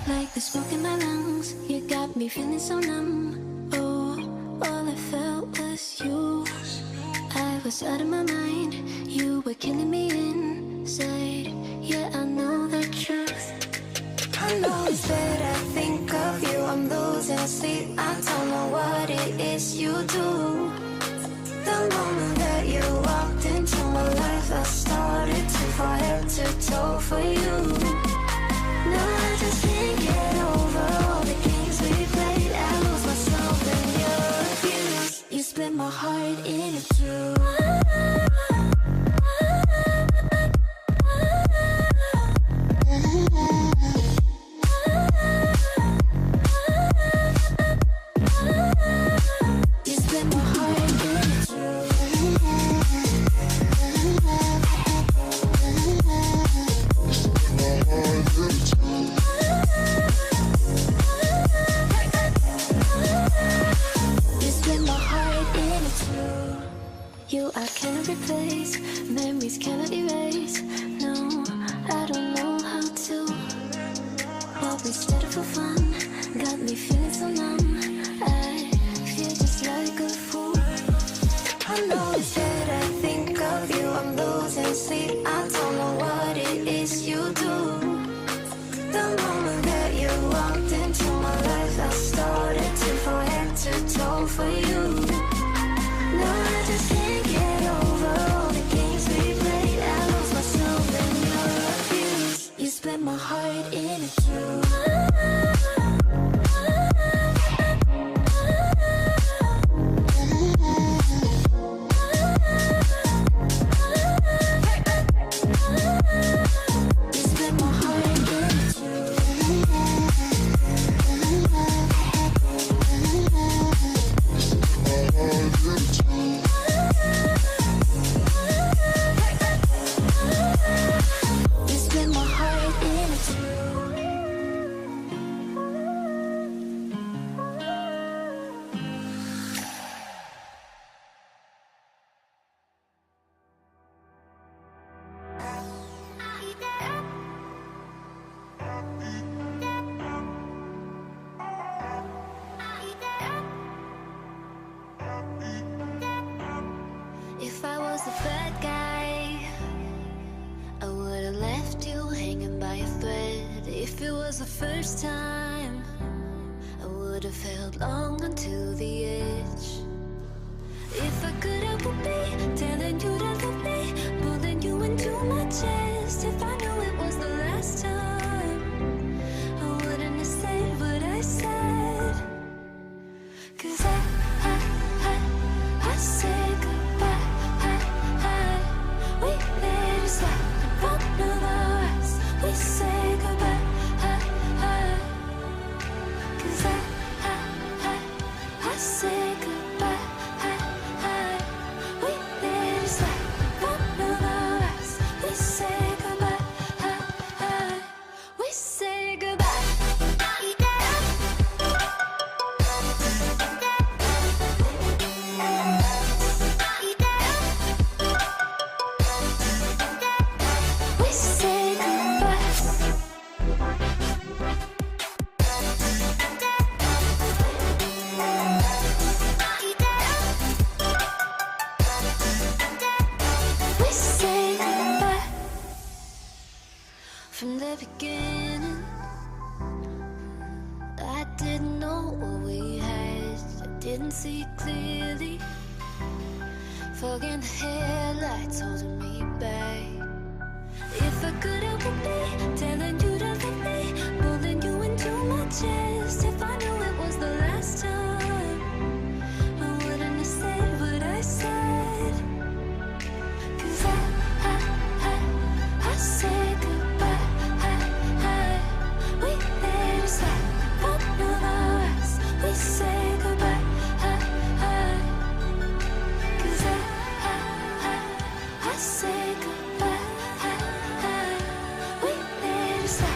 Like the smoke in my lungs, you got me feeling so numb. Oh, all I felt was you. I was out of my mind, you were killing me inside. Yeah, I know the truth. I know it's that I think of you, I'm losing sleep. I don't know what it is you do. The moment that you walked into my life, I started to fall head to toe for you. Now I just can't get over all the games we played. I lose myself in your views. You split my heart in two. You I cannot replace, memories cannot erase. No, I don't know how to. What we started for fun got me feeling so numb. I feel just like a fool. I know it's that I think of you, I'm losing sleep. I don't know what it is you do. The moment that you walked into my life, I started to fall head to toe for you. No, I just can't get over all the games we played. I lost myself in your abuse. You split my heart in two. If I was the bad guy, I would've left you hanging by a thread. If it was the first time, I would've held long until the edge. If I could, I would be telling you to love me, pulling you into my chest. If I knew it was the last time, I wouldn't have said what I said. 'Cause I said goodbye. We let it slide in front of our eyes. We say goodbye. 'Cause I say goodbye. We let it slide in front of our eyes. We say goodbye. We say goodbye. From the beginning, I didn't know what we had. I didn't see clearly. Fogging the headlights holding me back. If I could, I would be telling you to love me, pulling you into my chest. If I knew it was the last time, I wouldn't have said what I said. 'Cause I said goodbye. We let it slide in front of our eyes. We say goodbye. 'Cause I say goodbye. We let it slide.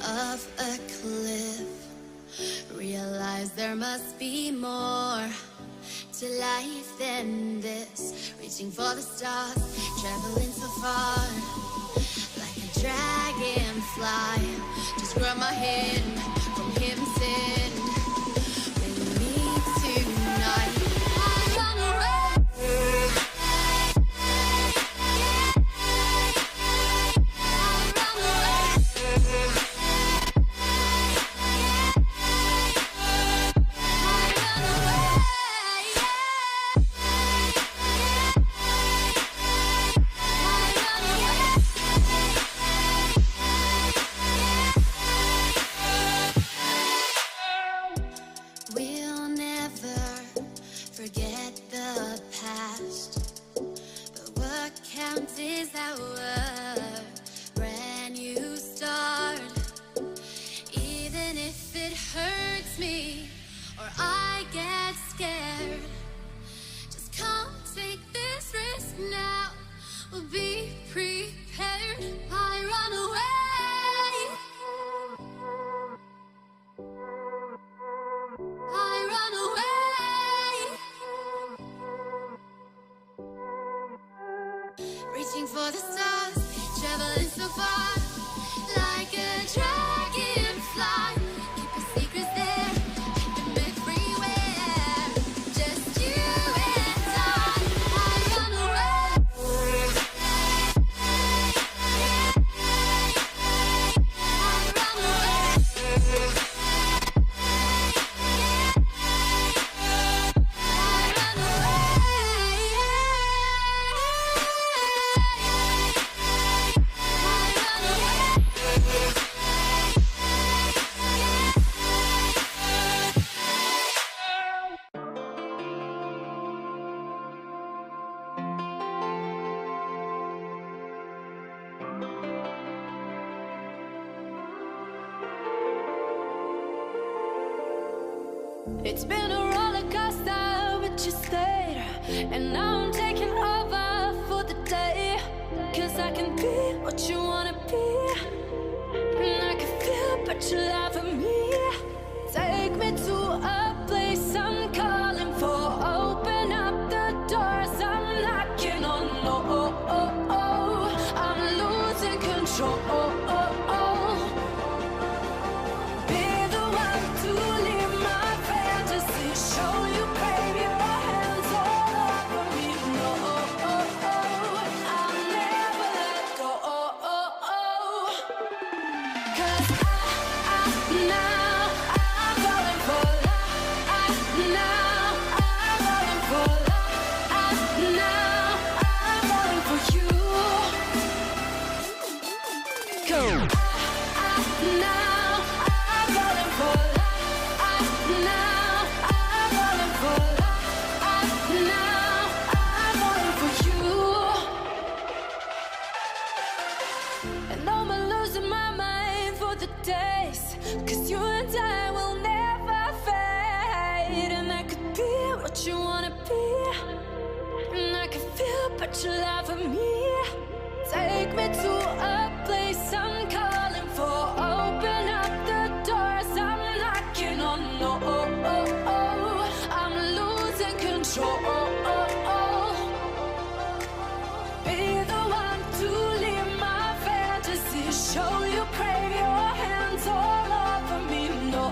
of a cliff. Realize there must be more to life than this. Reaching for the stars, traveling so far, like a dragonfly. Just grab my hand from heaven sent. With me tonight, I run away. We'll never forget the past, but what counts is our brand new start. Even if it hurts me or I get scared, just come take this risk now. We'll be prepared. I run away. I run away. Reaching for the stars, traveling so far, like a dragonfly. Keep your secrets there, keep them everywhere. Just you and I run away. I run away. It's been a roller coaster, but you stayed. And now I'm taking over for the day. 'Cause I can be what you wanna be, and I can feel but you love me. Take me to a place I'm calling for. Open up the doors I'm knocking on. I'm losing control. Be the one to live my fantasy. Show you, baby, your hands all over me. No, I'll never let go. 'Cause now I'm falling for love. Now I'm falling for love. Now I'm falling for you. Go. Now I'm falling for love. Now I'm falling for love. Now I'm falling for you. And I'm losing my mind for the days. 'Cause you and I will never fade. And I could be what you wanna be, and I can feel but you love me. Take me to a place I'm calling for. Open up the doors I'm knocking on. No, I'm losing control. Be the one to live my fantasy. Show you, crave your hands all over me. No,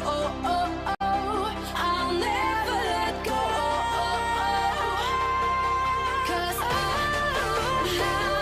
I'll never let go. 'Cause now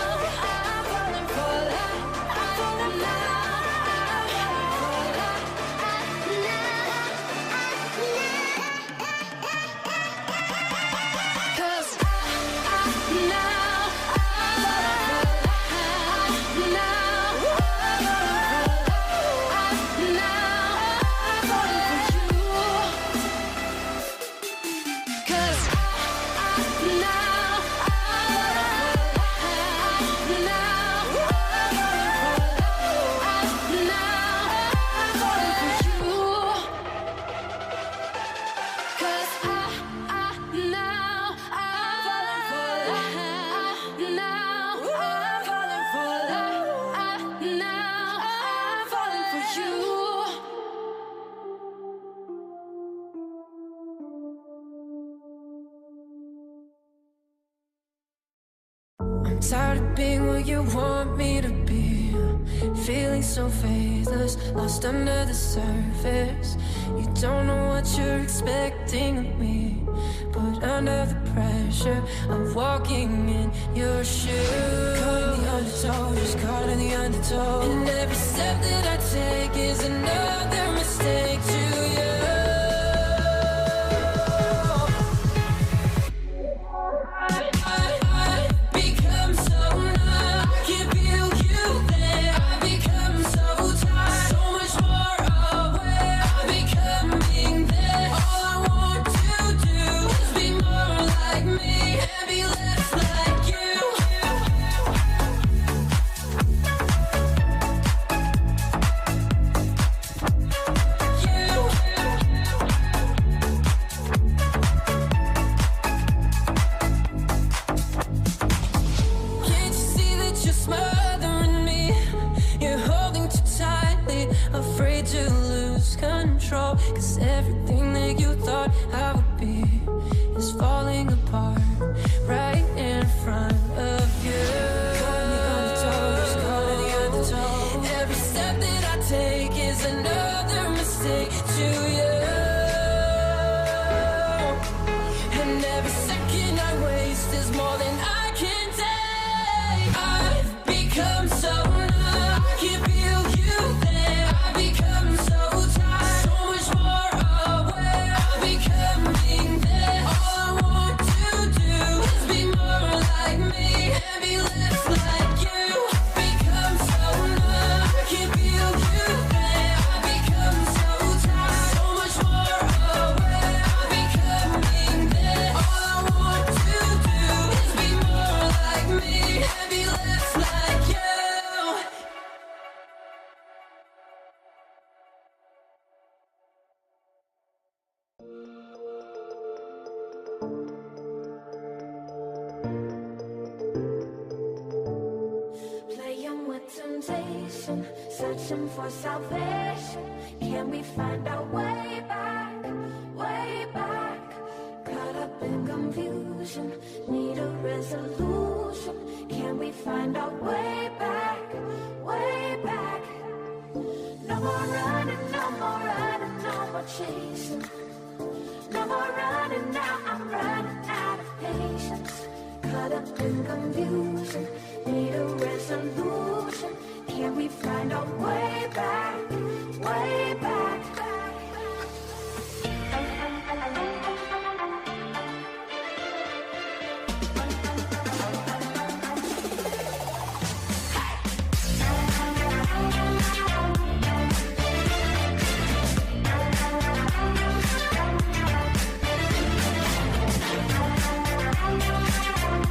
you want me to be. Feeling so faithless, lost under the surface. You don't know what you're expecting of me, but under the pressure of walking in your shoes. Caught in the undertow, just caught in the undertow. And every step that I take is another mistake to you. Cause everything that you thought I would be is falling apart right in front of you. Caught in the undertow, just caught in the undertow. Every step that I take is another mistake to you. And every second I waste is more than I can take. I've become so numb, I can't feel you there. I've become so tired, so much more aware of becoming there. All I want to do is be more like me and be less like you. Become so numb, I can't feel you there. I've become so tired, so much more aware of becoming there. All I want to do is be more like me and be less like you. Playing with temptation, searching for salvation. Can we find our way back, way back? Caught up in confusion, need a resolution. Can we find our way back, way back? No more running, no more running, no more chasing. No more running now, I'm running out of patience. Caught up in confusion, need a resolution. Can we find our way back, way back?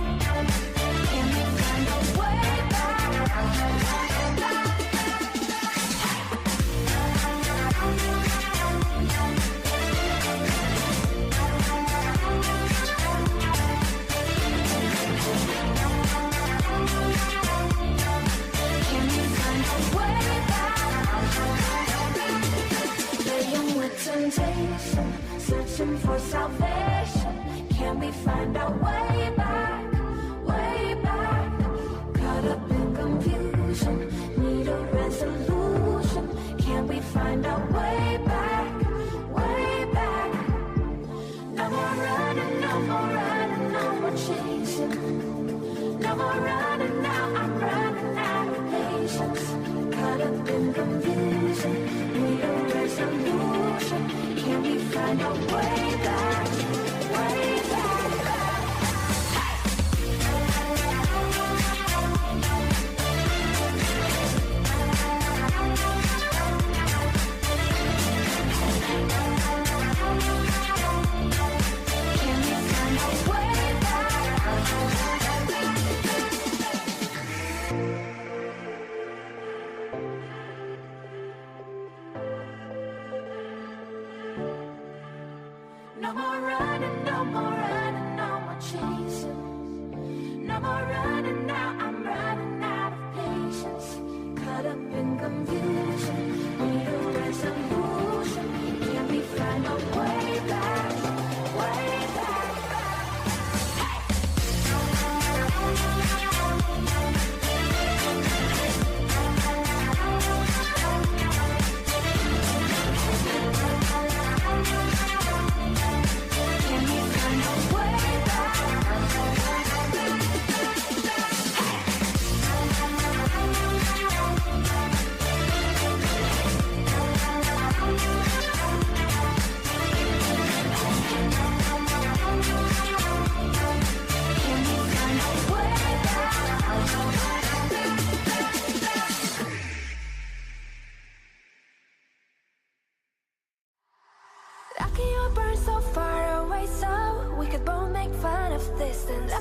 Can we find our way back? Can we find our way back? Playing with temptation, searching for salvation. Can we find our way back, way back? Caught up in confusion, need a resolution. Can we find our way back, way back? No more running, no more running, no more chasing. No more running now, I'm running out of patience. Caught up in confusion, need a resolution. Can we find our way back, way back? Can we find our way back? No more running.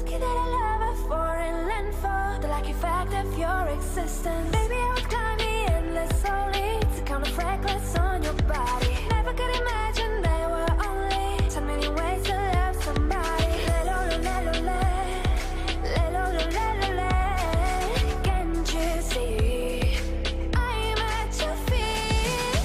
lucky that I love a foreign landfall. The lucky fact of your existence. Baby, I would climb the endless slowly to count the fragments on your body. Never could imagine there were only so many ways to love somebody. Can't you see? I'm at your feet.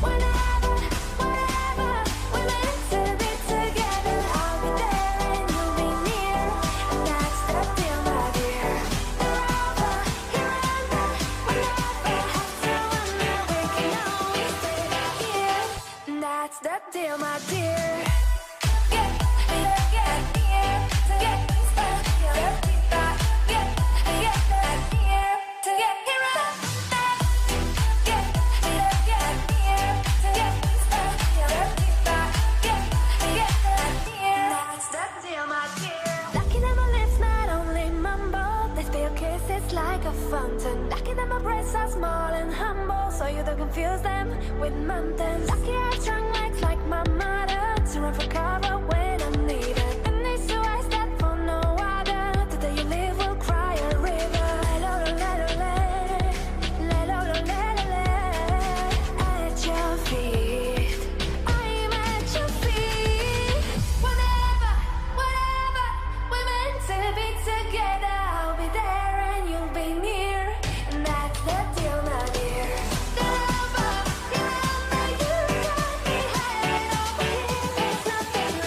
Whenever, wherever we're meant to be together, I'll be there and you'll be near. And that's the deal, my dear. Forever, here and there, we never have to wonder. We can always stay right here. And that's the deal, my dear. Like a fountain. Lucky that my breasts are small and humble, so you don't confuse them with mountains. Lucky I have strong legs like my mother to run for cover when I'm needed. And these two eyes that for no other. The day you leave will cry a river. At your feet, I'm at your feet. Whenever, wherever we're meant to be together, I'll be there and you'll be near. And that's the deal, my dear. Forever, you got me hanging over here. There's nothing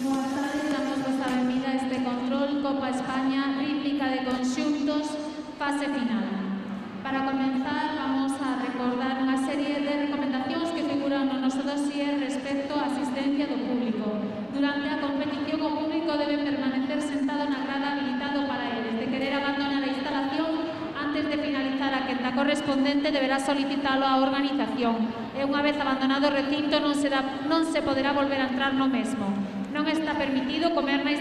Boas tardes, damos a benvida a este control Copa España Rítmica de Conxuntos fase final. Para comenzar, vamos a recordar unha serie de recomendacións que figuran no noso dossier respecto á asistencia do público. Durante a competición, o público debe permanecer sentado na grada habilitado para eles. De querer abandonar a instalación, antes de finalizar a quenda correspondente, deberá solicitalo á organización. E unha vez abandonado o recinto, non se poderá volver a entrar no mesmo. Non está permitido comer na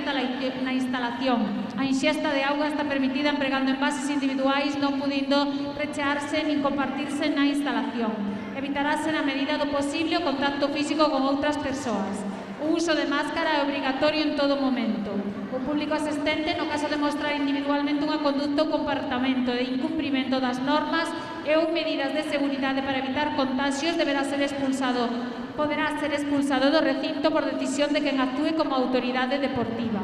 instalación. A inxesta de auga está permitida empregando envases individuais, non pudindo rechearse nin compartirse na instalación. Evitarase na medida do posible o contacto físico con outras persoas. O uso de máscara é obrigatorio en todo momento. O público asistente, no caso de mostrar individualmente unha conducta ou comportamento de incumprimento das normas e ou medidas de seguridade para evitar contagios, poderá ser expulsado do recinto por decisión de quen actúe como autoridade deportiva.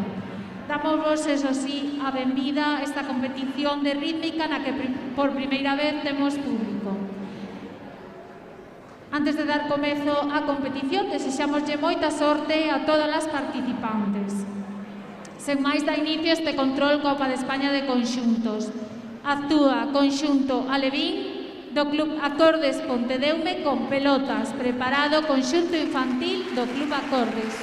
Damos, eso sí, a benvida a esta competición de rítmica na que por primeira vez temos público. Antes de dar comezo á competición, desexámoslle moita sorte a todas as participantes. Sen máis, dá inicio este control Copa de España de Conxuntos. Actúa Conxunto Alevín do Club Acordes Pontedeume con pelotas. Preparado Conxunto Infantil do Club Acordes.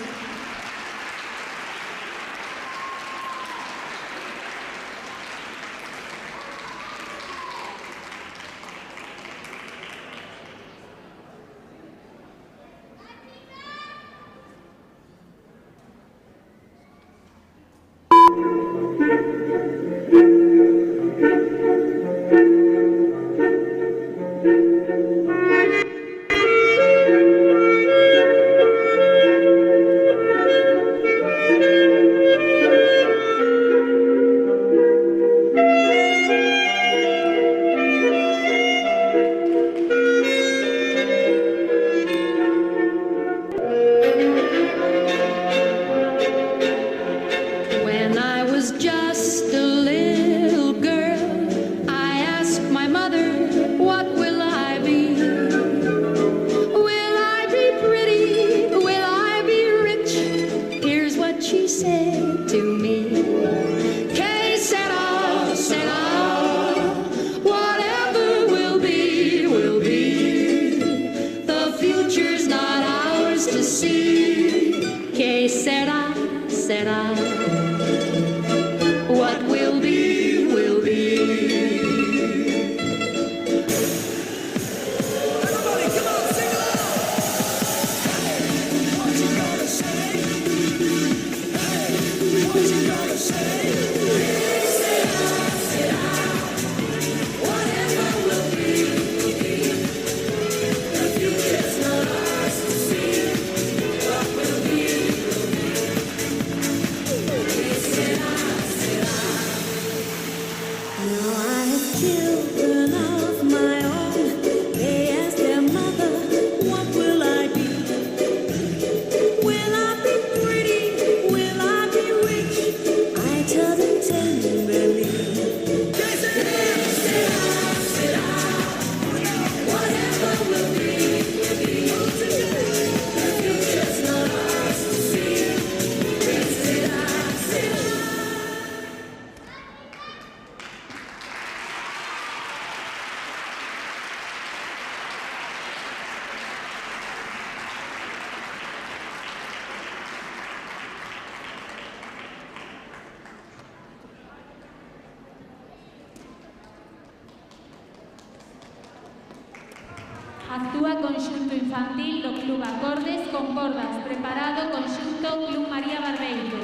Actúa Conxunto Infantil do Club Acordes con cordas. Preparado Conxunto Club María Barbeito.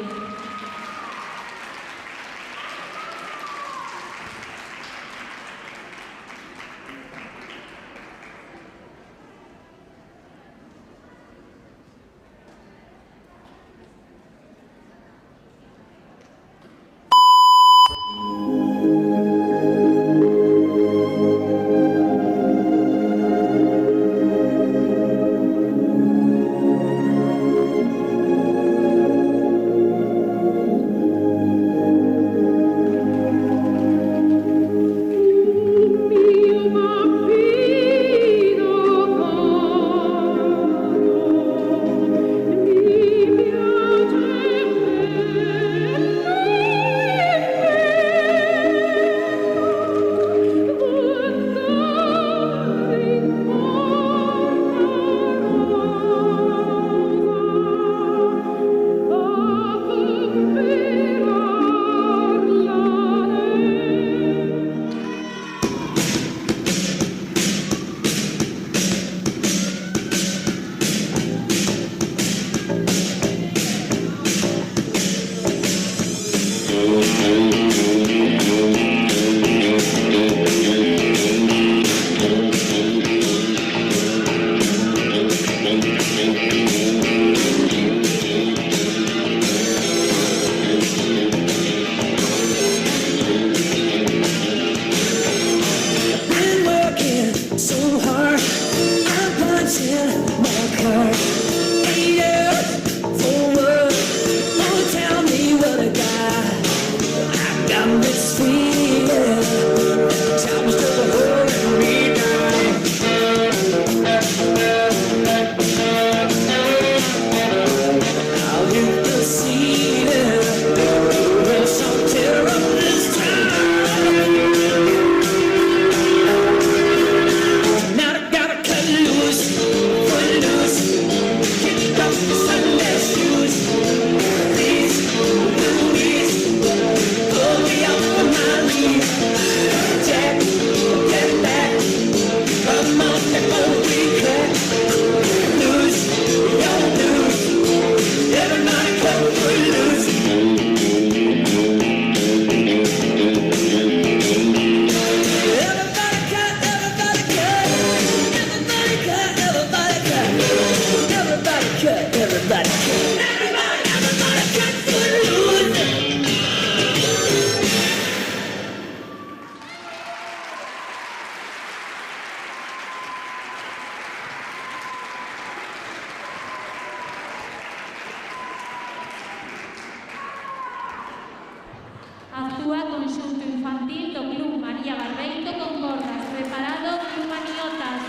Actúa Conxunto Infantil do Club María Barbeito con cordas. Preparado, Club Maniotas.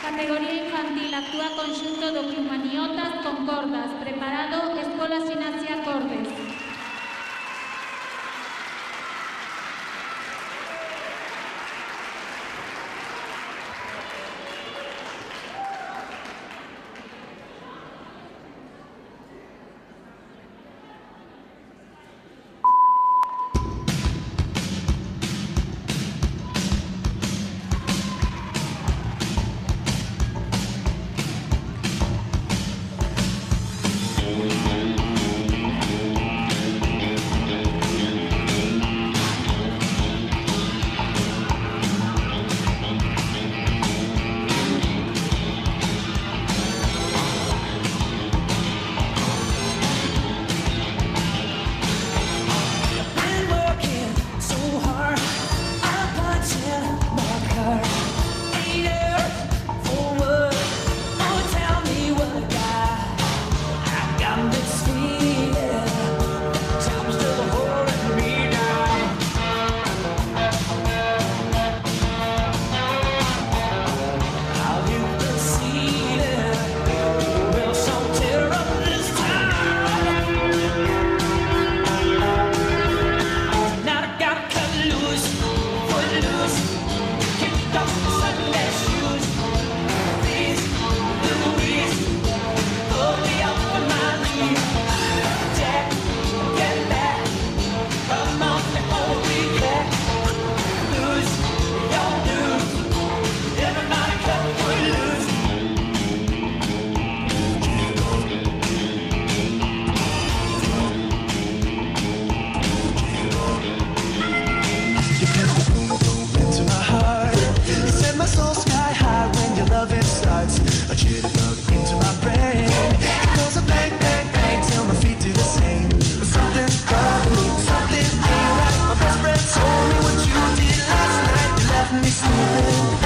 Categoría infantil, actúa Conxunto do Club Maniotas con cordas. Preparado, Escola Xinasia Cordes.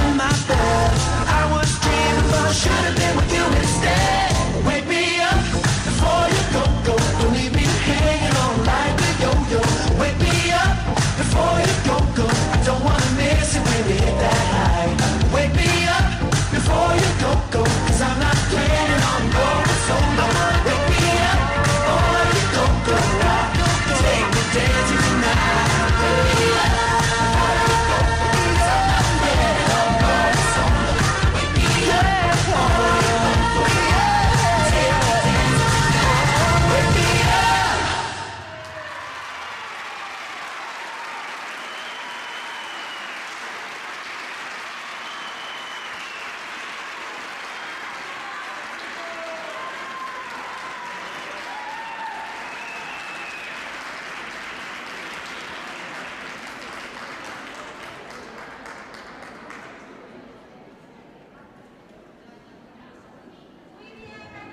in my bed. I was dreaming, but I should have been with you instead. Wake me up before you go. Don't leave me hanging on like a yo-yo. Wake me up before you go. I don't wanna miss it when you hit that high. Wake me up before you go. Cause I'm not planning on going solo. Wake me up before you go. Take me dancing tonight. Wake me up before you go. Cause I'm not planning on going solo. Wake me up before you go. Take me dancing tonight. Wake me up.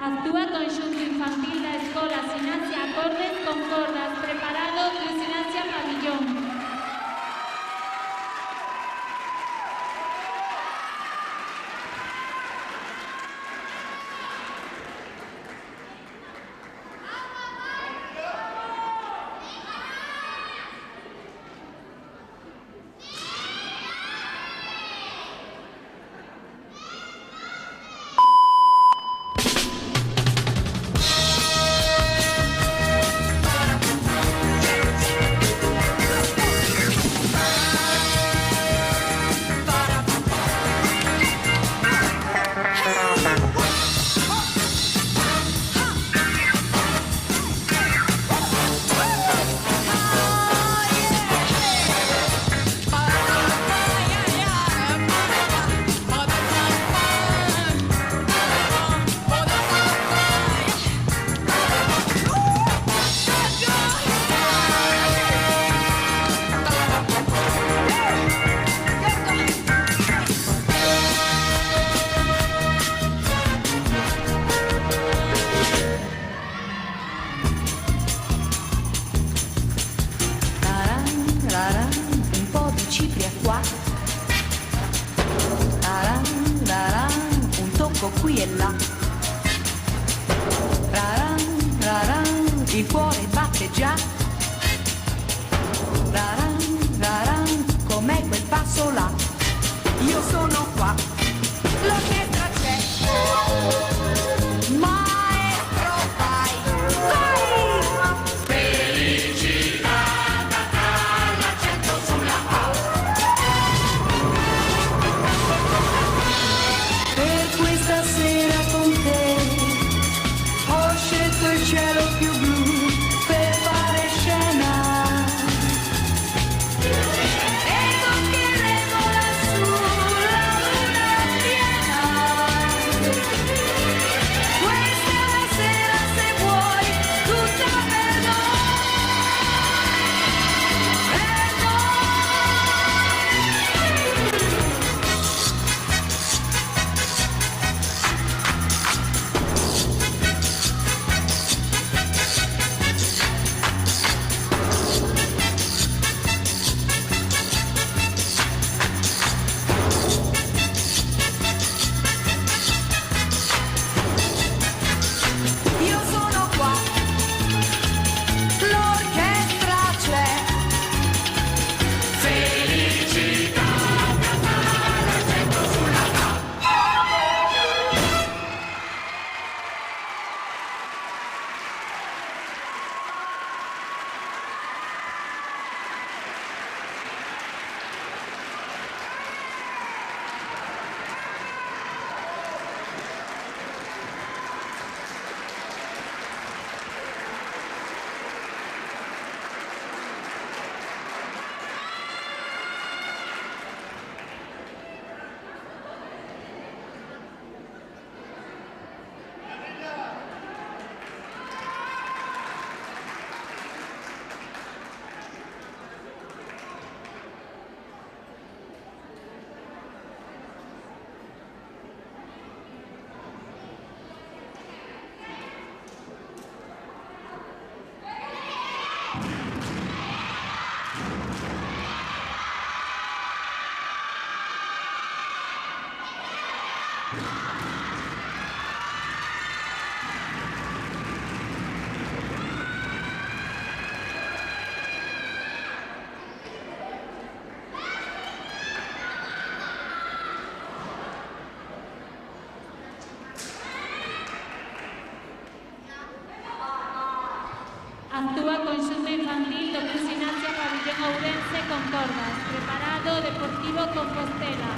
Actúa conxunto infantil da Escola Sinasia Acordes con cordas, preparado Club Sinasia Pabillón. Un po' di cipria qua, un tocco qui e là, il cuore batte già, com'è quel passo là, io sono qua, l'orchestra c'è, maestro vai, per questa sera con te ho scelto il cielo più blu per fare scena e toccheremo lassù la Actúa Conxunto Infantil do Club Gimnasia Pabellón Ourense con cordas. Preparado Deportivo Compostela.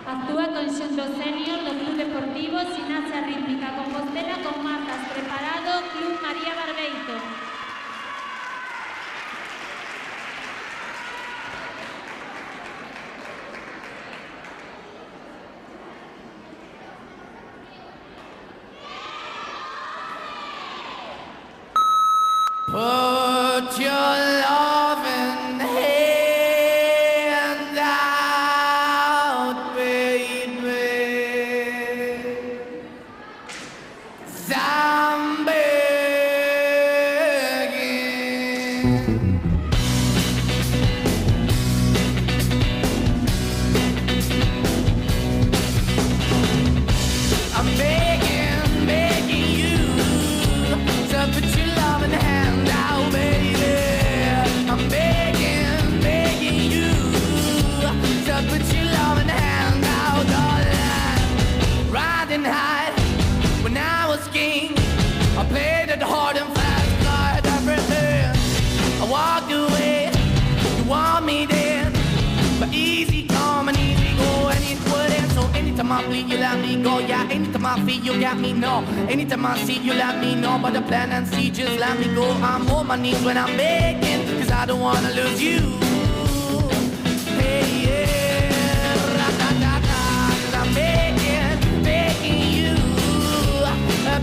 Actúa Conxunto Senior do Club Deportivo Gimnasia Rítmica Compostela con marcas. Preparado Club María Barbeito. Put your loving hand out, baby. I'm begging. I'm begging, begging you to put your loving hand out, baby. I'm begging, begging you to put your loving hand out, darling. Riding high when I was king. complete, you let me go. Yeah, anytime I feel you got me, no. Anytime I see you let me know. But the plan and see, just let me go. I'm on my knees when I'm begging, cause I don't wanna lose you. Hey, yeah, ra-da-da-da, cause I'm begging, begging you.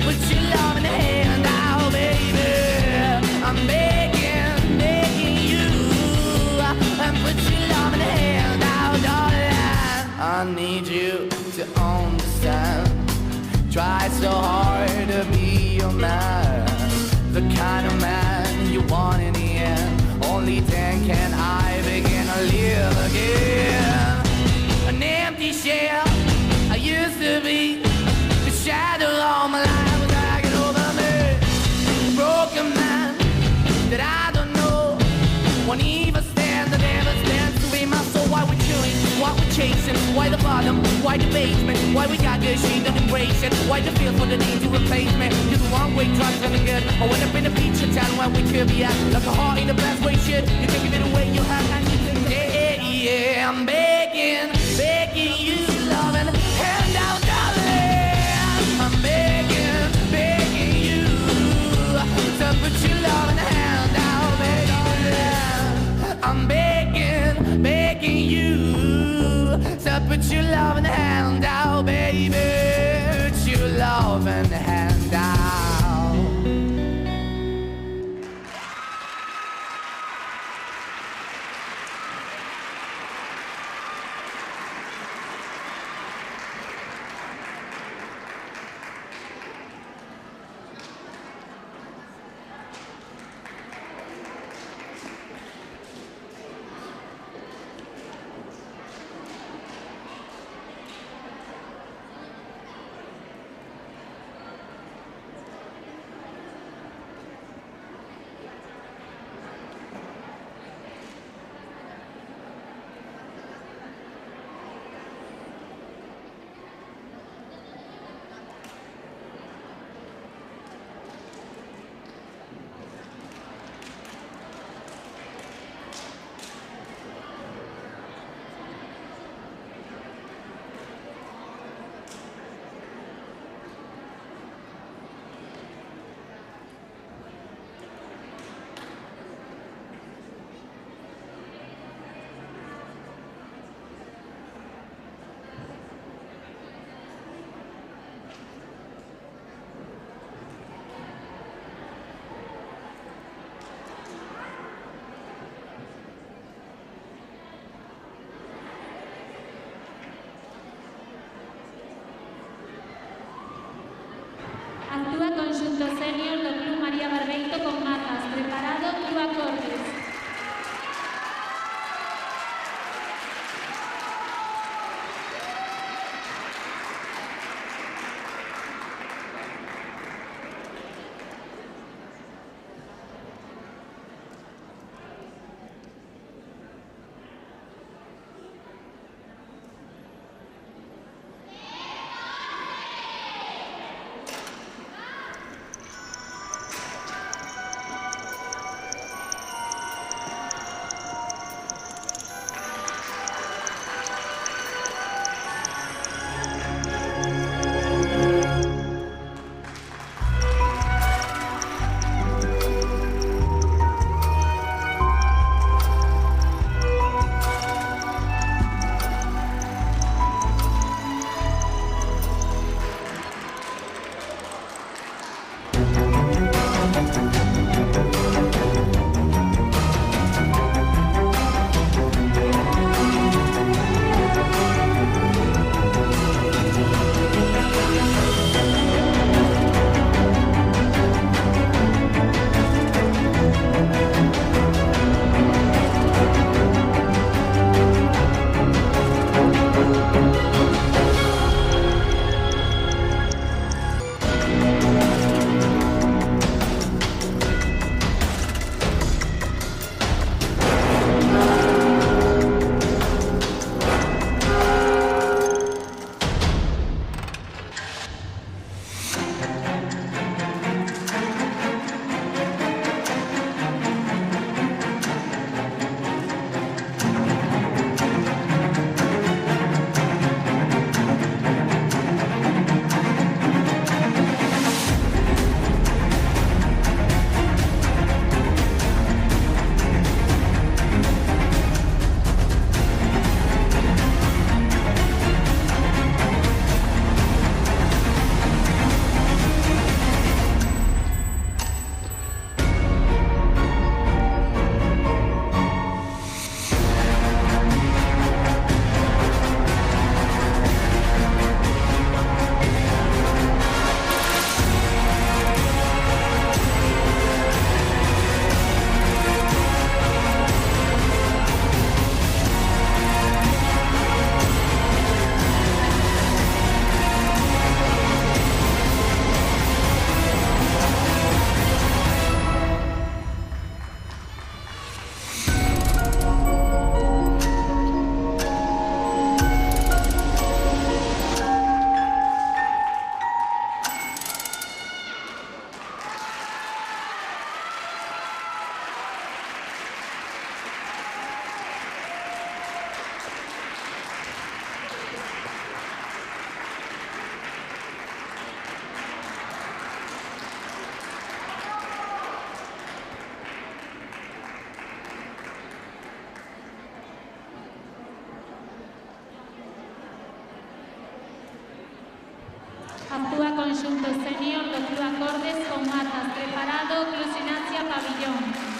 Put your love in the hand now, baby. I'm begging, begging you. Put your love in the hand now, darling. I need you to understand. Try so hard to be your man, the kind of man you want in the end. Only then can I begin to live again. An empty shell I used to be, the shadow all my life was dragging over me. Broken man that I don't know, won't even stand, I never stand to be my soul. Why we're chewing, why we're chasing, why the bottom, why the basement, why we got good, she don't embrace it, why the feel for the need to replace me. You're the wrong way, trying to be good. I went up in a feature town where we could be at, like a heart in the best way, shit. You can give it away, you have, and you can, yeah, yeah. I'm begging, begging you, loving, hand out, darling. I'm begging, begging you, to put your love in the hand out, baby. I'm begging, begging you, to put your love in the hand out, baby. Put your love in the hand out. Actúa Conxunto Senior do Club María Barbeito con mazas. Preparado, tú acordes. conxunto senior do Club Acordes con Mazas. Preparado, Club Sinancia Pabillón.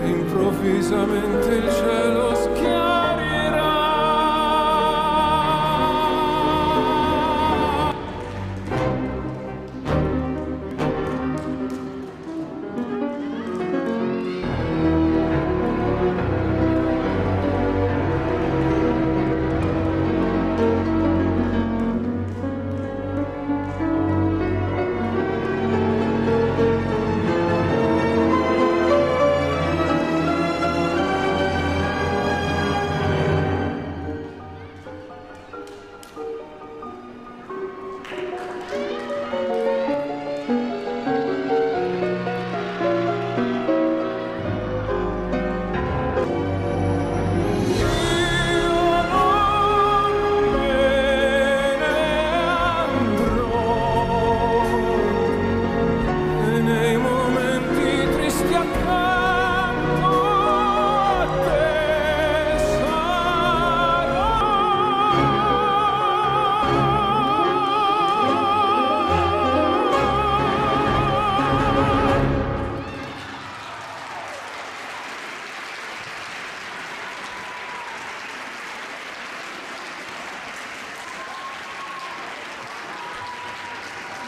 improvvisamente il cielo schiarirà.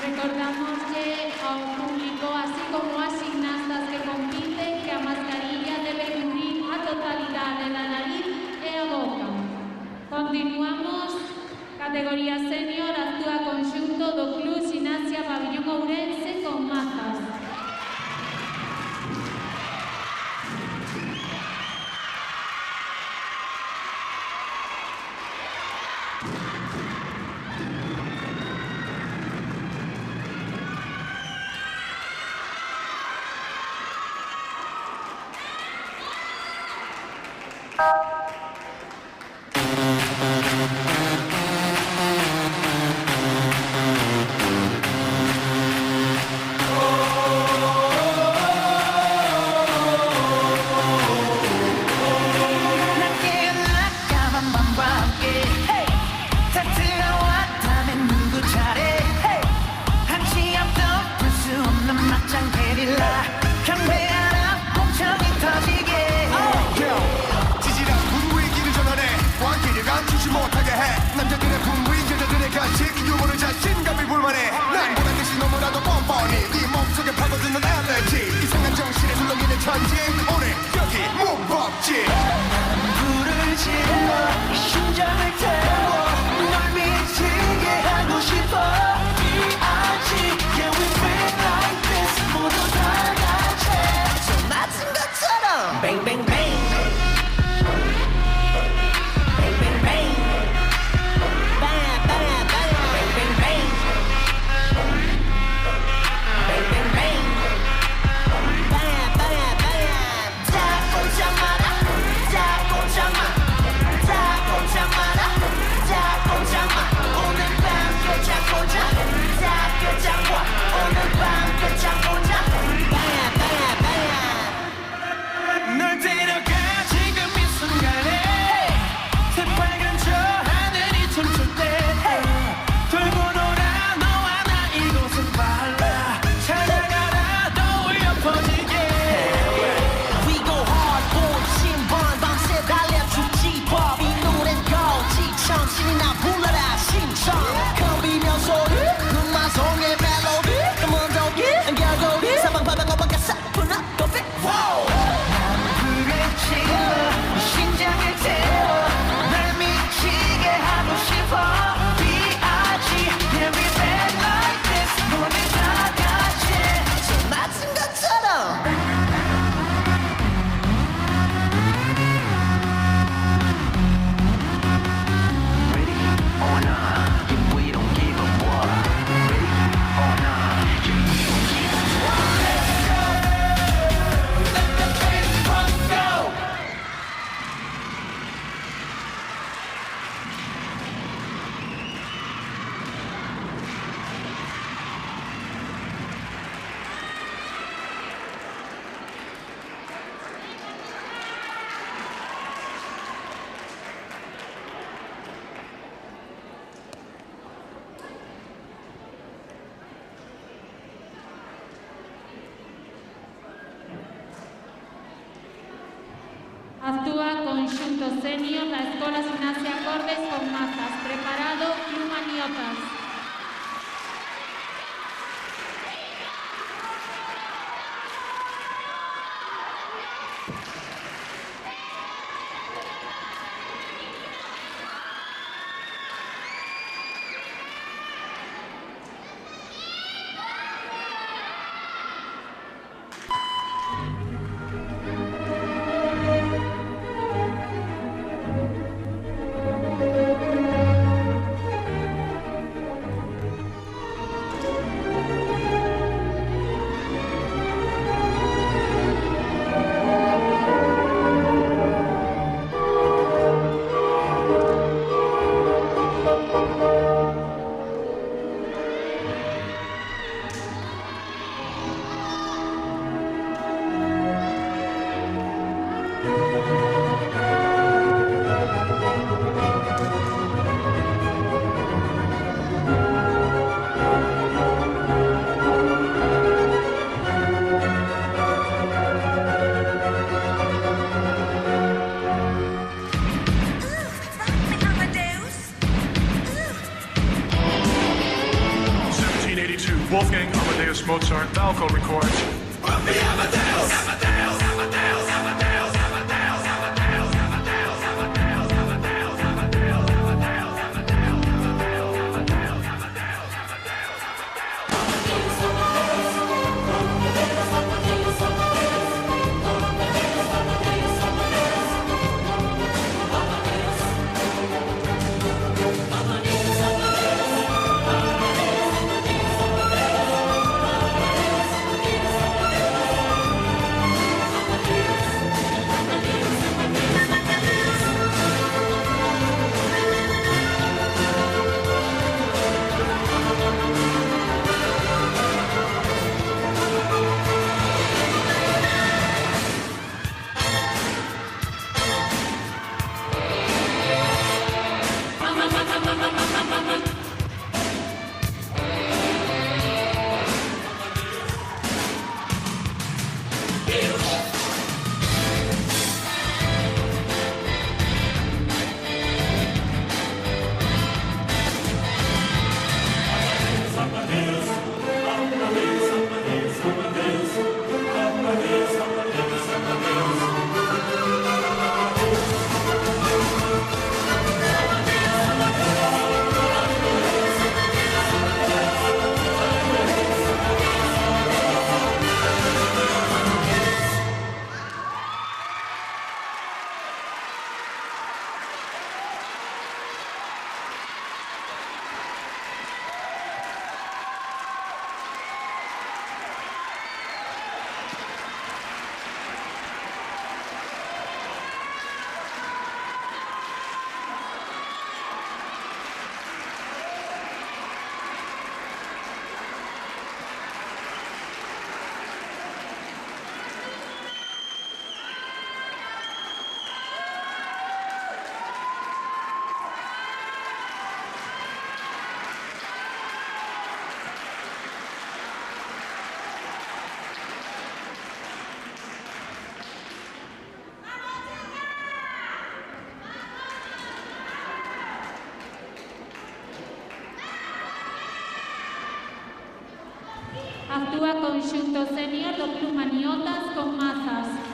Recordamoslle ao público, así como as gimnastas que compiten, que a mascarilla debe cubrir a totalidade da nariz e a boca. Continuamos, categoría senior, actúa conxunto do Club Gimnasia Pabillón Ourense con Mazas. 남자들의 분위기 여자들의 가식 유머를 자신감이 불만해 난 보란 듯이 너무나도 뻔뻔히 네 몸속에 파고드는 알레르기 이상한 정신에 술렁이는 천지 오늘 여기 무법지 불을 질러 심장을 태워 널 미치게 하고 싶어 아직 yeah we feel like this 모두 다 같이 손 맞은 것처럼 bang bang bang bang bang bang bang bang bang conxunto senior da Escola Gimnasia Acordes con Mazas. Preparado, Club Maniotas. Wolfgang Amadeus Mozart, Balco records. Actúa conxunto senior do Club Maniotas con Mazas.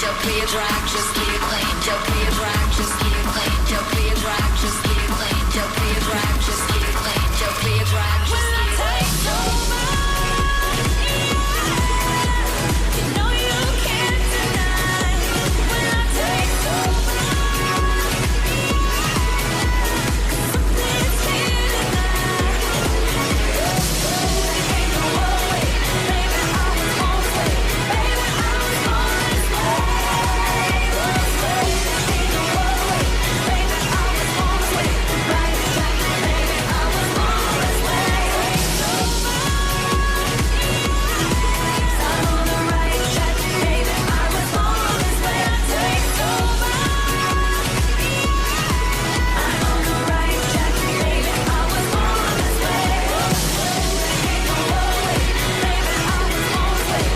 Don't be a drag, just keep it clean. Don't be a drag, just keep it clean. Don't be a drag, just keep it clean. Don't be a drag, just keep it clean. Don't be a drag, just keep it clean. You know you can't deny when I take over. Something's here tonight. Ain't no way, baby, I was born this way. Baby, I was born this way. Ain't no way, baby, I was born this way. Right track, baby, I was born this way. I'm on the right track, baby, I was born this way. I take over. I'm on the right track, baby, I was born this way. Ain't no way, baby, I was born this way.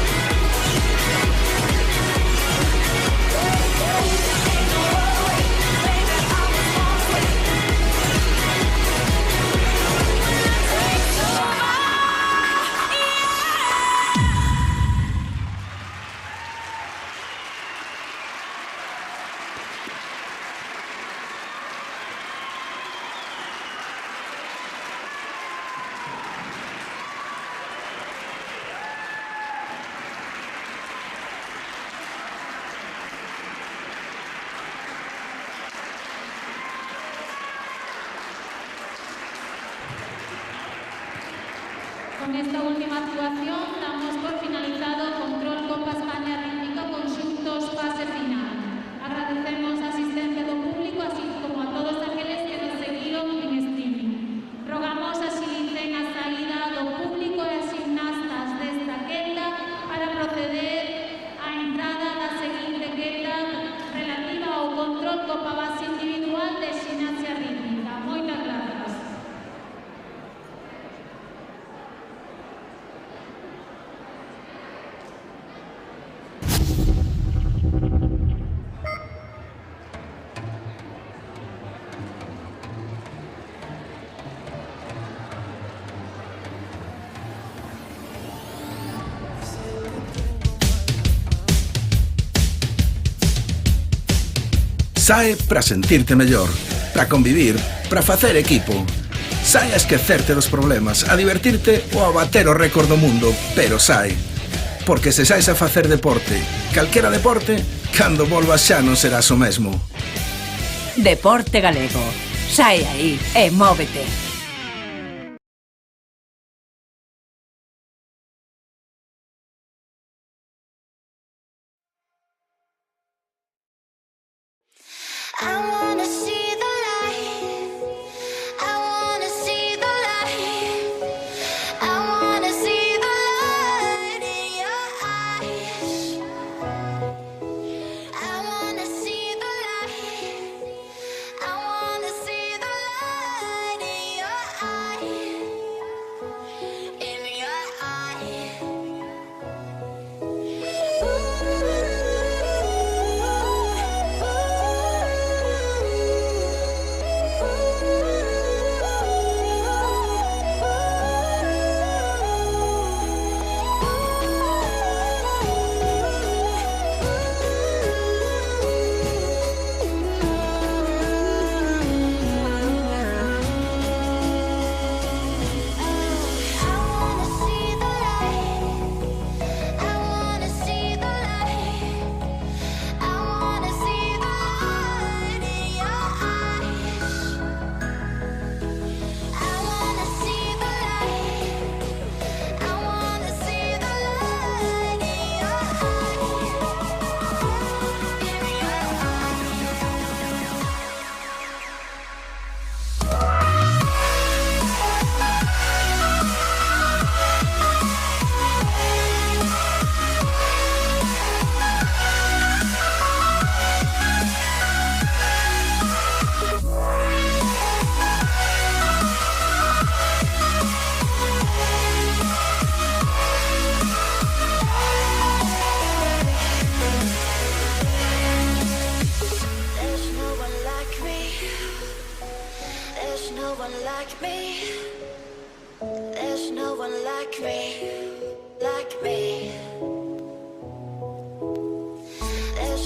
Ain't no way, baby, I was born this way. Take over, Con esta última actuación damos por finalizado Control Copa España Rítmica Conxuntos fase final. Agradecemos a asistencia do público, así como a todos aqueles que nos seguiron en streaming. Rogamos axilicen a saída do público e as gimnastas desta quenda para proceder á entrada da seguinte quenda relativa ao Control Copa Base Individual de Ximnasia Rítmica. Moitas grazas. Sae para sentirte mellor, para convivir, para facer equipo. Sae a esquecerte dos problemas, a divertirte ou a bater o récord do mundo, pero sae. Porque se saes a facer deporte, calquera deporte, cando volvas xa non serás o mesmo. Deporte galego. Sae aí e móvete. I wanna see the light. I wanna see the light. I wanna see the light in your eyes. I wanna see the light. I wanna see the light in your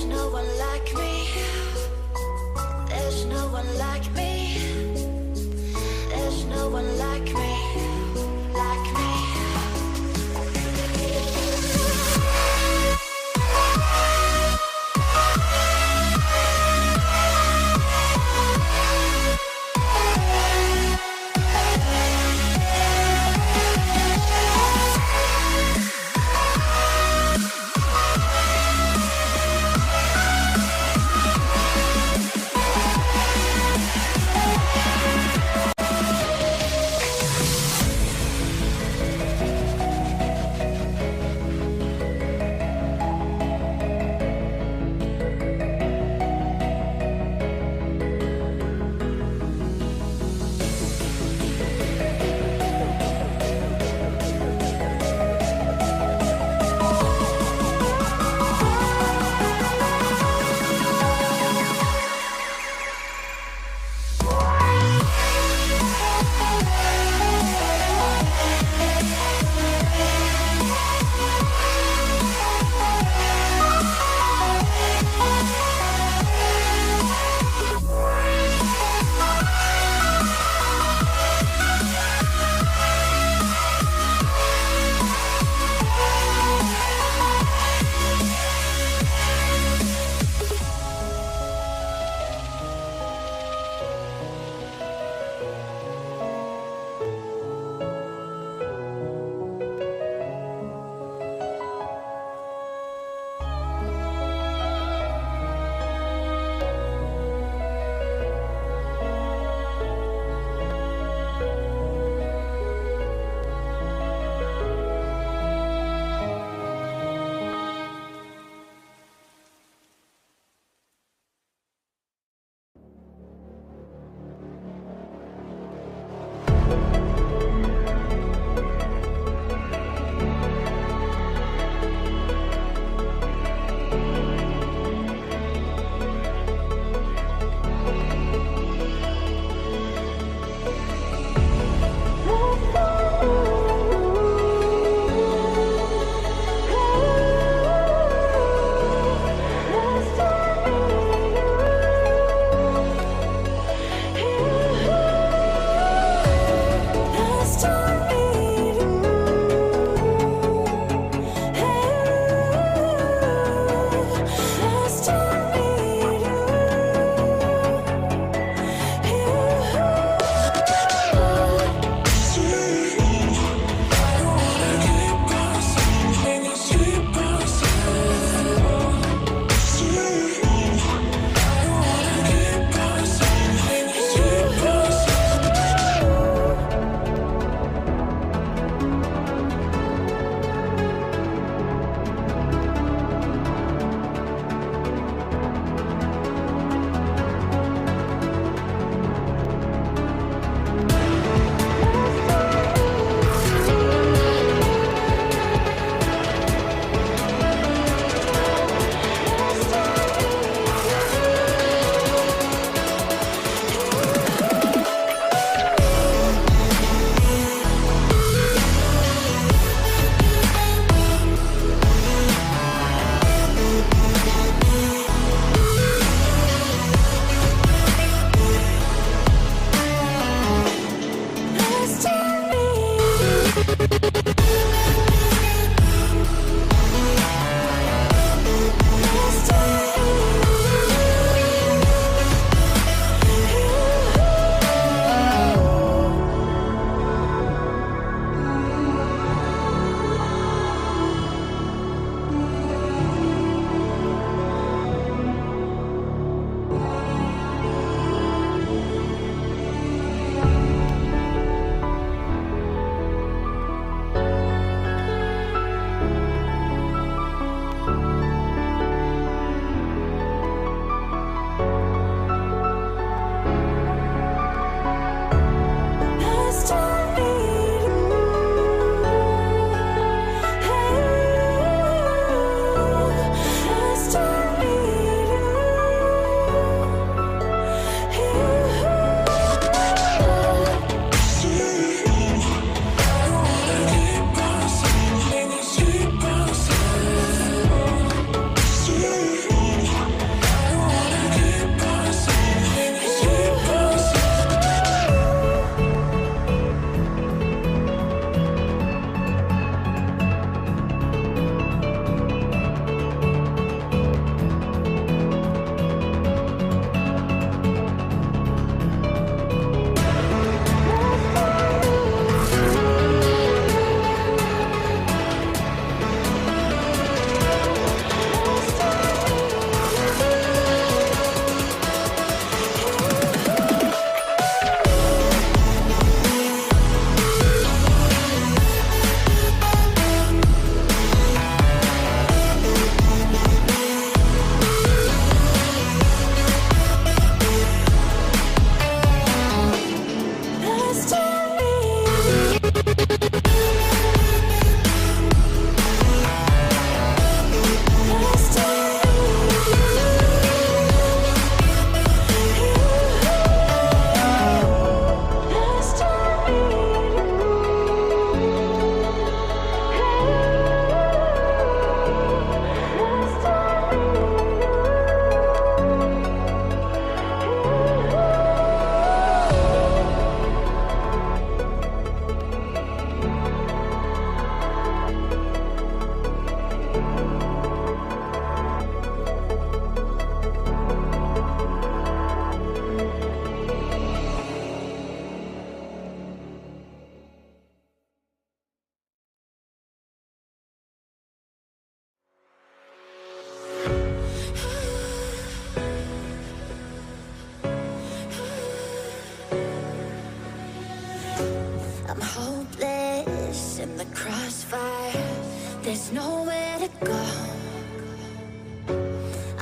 There's no one like me. There's no one like me. There's no one like me. Like me.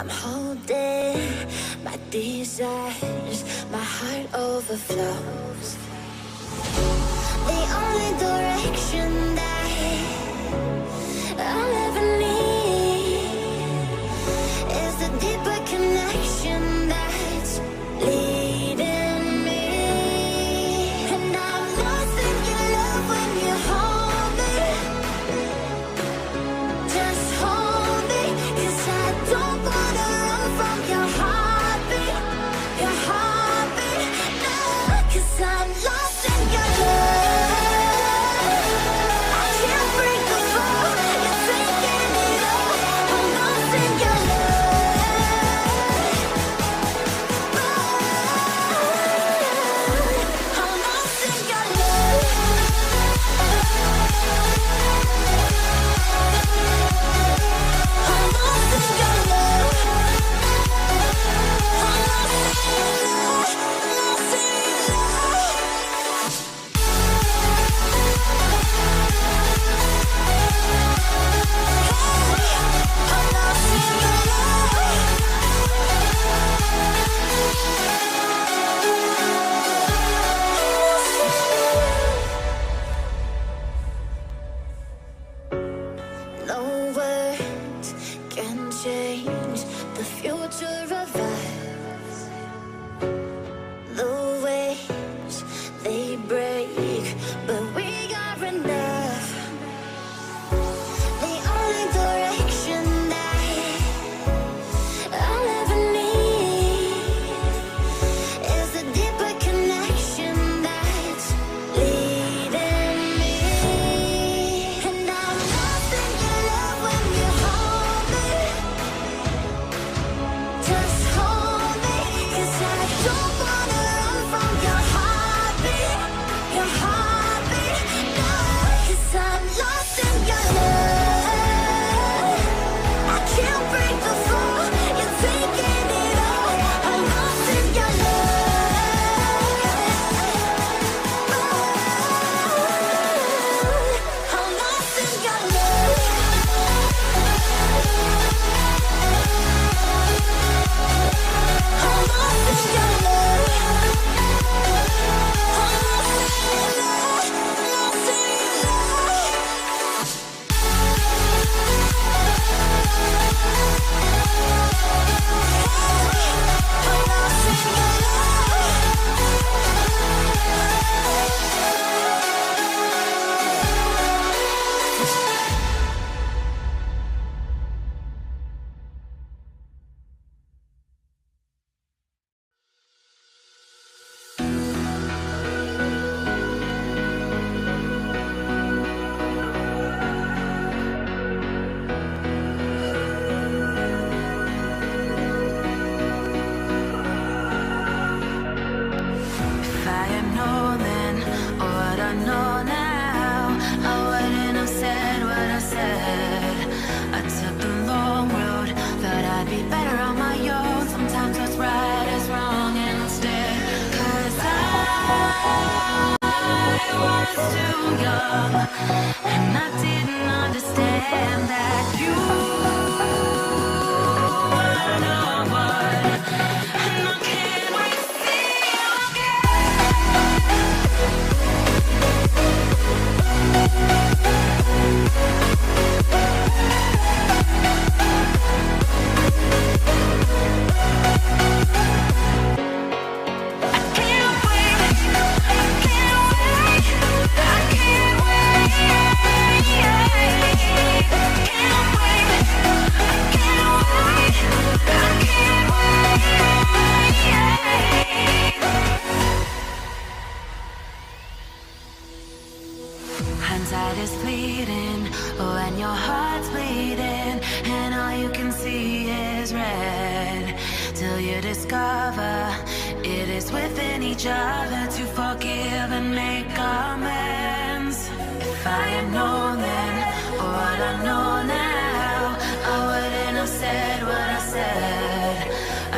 I'm holding my desires, my heart overflows. The only direction that I'll ever need is the deeper connection that's leading me. And I'm lost in your love when you hold me. Just hold me, 'cause I don't wanna run from your heartbeat, no, 'cause I'm lost in your love. I can't break the fall, you're taking it all. I'm lost in your love. I'm lost in your love. I'm lost in your love. I'm lost in your love. Lost in your love. I'm lost in your love. No words can change the future of us. The waves, they break, but we are enough. The only direction that I'll ever need is the deeper connection that's leading me. And I'm lost in your love when you hold me. Just hold me, 'cause I don't wanna run from your heartbeat, no, 'cause I'm lost in your love. I can't break the fall, you're taking it all. I'm lost in your love. I'm lost in your love. I'm lost in your love. I'm lost in your love. Lost in your love. I'm lost in your If I had known then what I know now, I wouldn't have said what I said. I took the long road, thought I'd be better on my own. Sometimes what's right is wrong instead. 'Cause I was too young, and I didn't understand that you were no one. And I can't wait to see you hindsight is fleeting when your heart's bleeding and all you can see is red, till you discover it is within each other to forgive and make amends. If I had known then what I know now, I wouldn't have said what I said.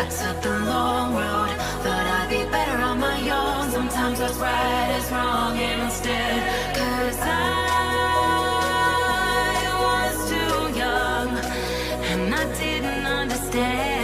I took the long road, thought I'd be better on my own. Sometimes what's right is wrong instead. 'Cause I was too young and I didn't understand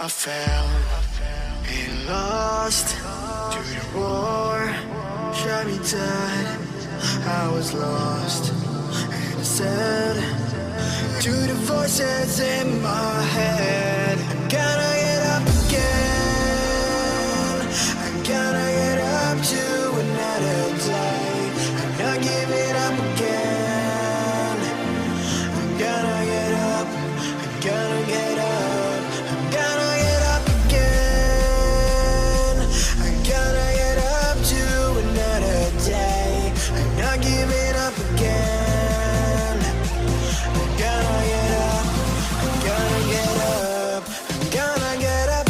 I fell and lost to the war. Shot me dead. I was lost and I said to the voices in my head, I gotta get up again. I gotta get up to another day. I'm not giving up again. I'm gonna get up. I'm gonna get up. I'm gonna get up again. I gotta get up to another day. I'm not giving up again. I'm gonna get up. I'm gonna get up. I'm gonna get up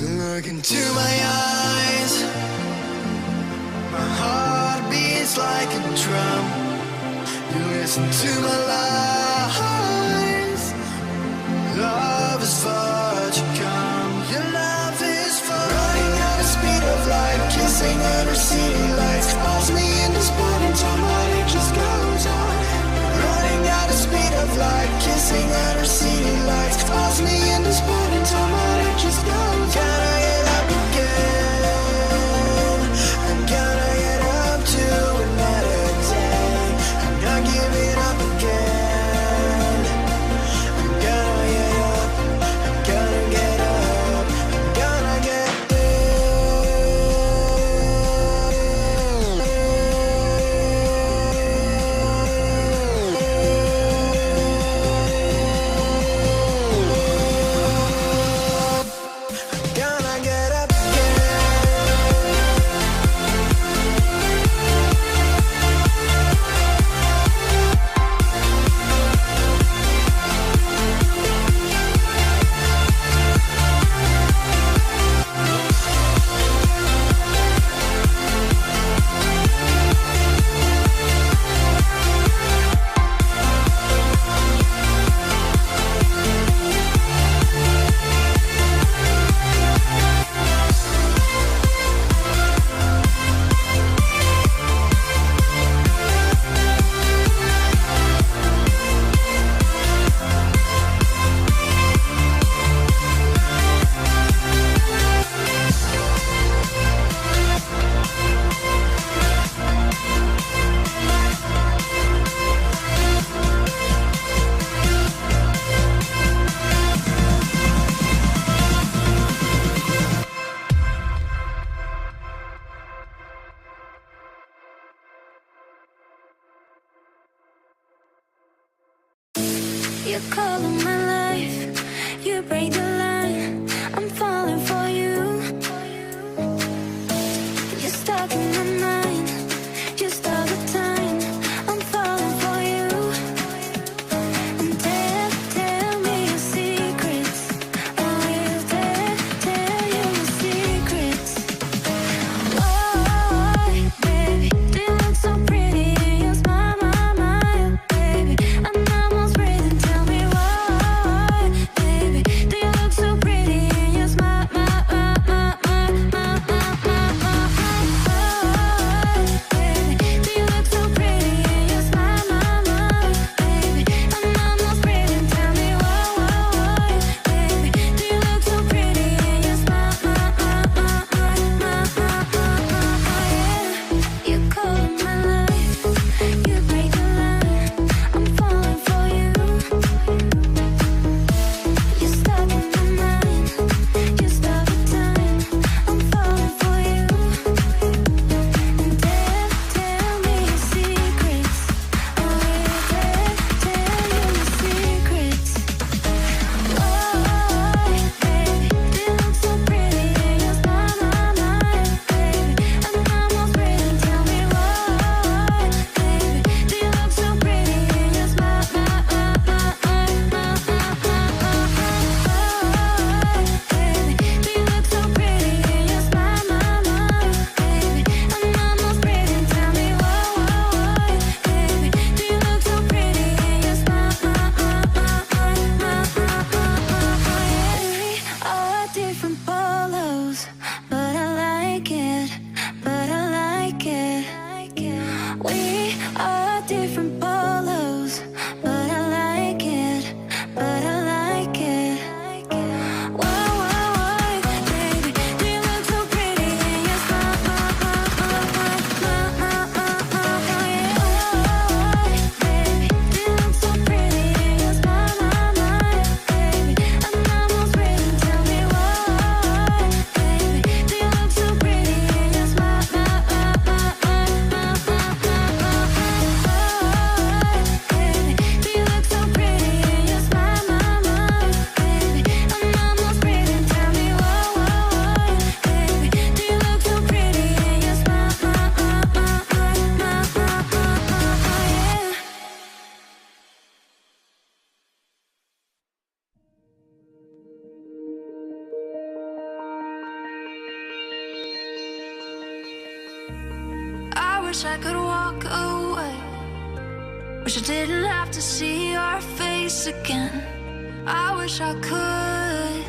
Look into my eyes. My heart beats like a drum. You listen to my lies. Love is far to come. Your love is far. Running at the speed of light, kissing under city lights. Calls me in this morning time, but it just goes on. Running at the speed of light, kissing under city lights. Calls me in this morning time, but it just goes on. Gotta get up again. I'm gonna get up to another day. I'm not giving up again. I'm gonna get up. I'm gonna get up. I'm gonna get I'm gonna get up You color my life, you break the line. I'm falling for you. You're stuck in my mind, just all the time. I'm falling for you. And tell me your secrets. I will tell you your secrets. Why, baby, do you look so pretty in your smile, baby? I'm almost breathing. Tell me why, baby, do you look are different polos, but I like it, but I like it. Why, baby, do you look so pretty in your smile, yeah. Baby, do you look so pretty in your smile, baby? I'm almost ready, tell me why, baby, do you look so pretty in your smile, baby, do you look so pretty in your smile, baby? I'm almost ready, tell me why, baby, do you look so pretty in your smile, yeah. I wish I could walk away. Wish I didn't have to see your face again. I wish I could,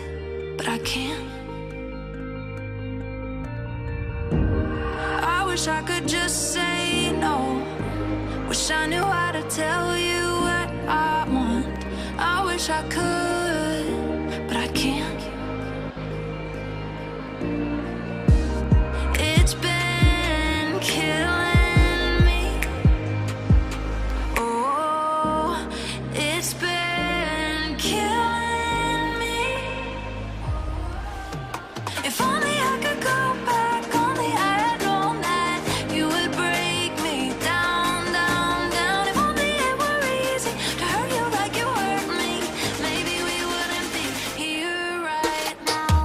but I can't. I wish I could just say no. Wish I knew how to tell you what I want. I wish I could, but I can't. It's been killing me. Oh, it's been killing me. If only I could go back, only I had known that you would break me down, down, down. If only it were easy to hurt you like you hurt me, maybe we wouldn't be here right now.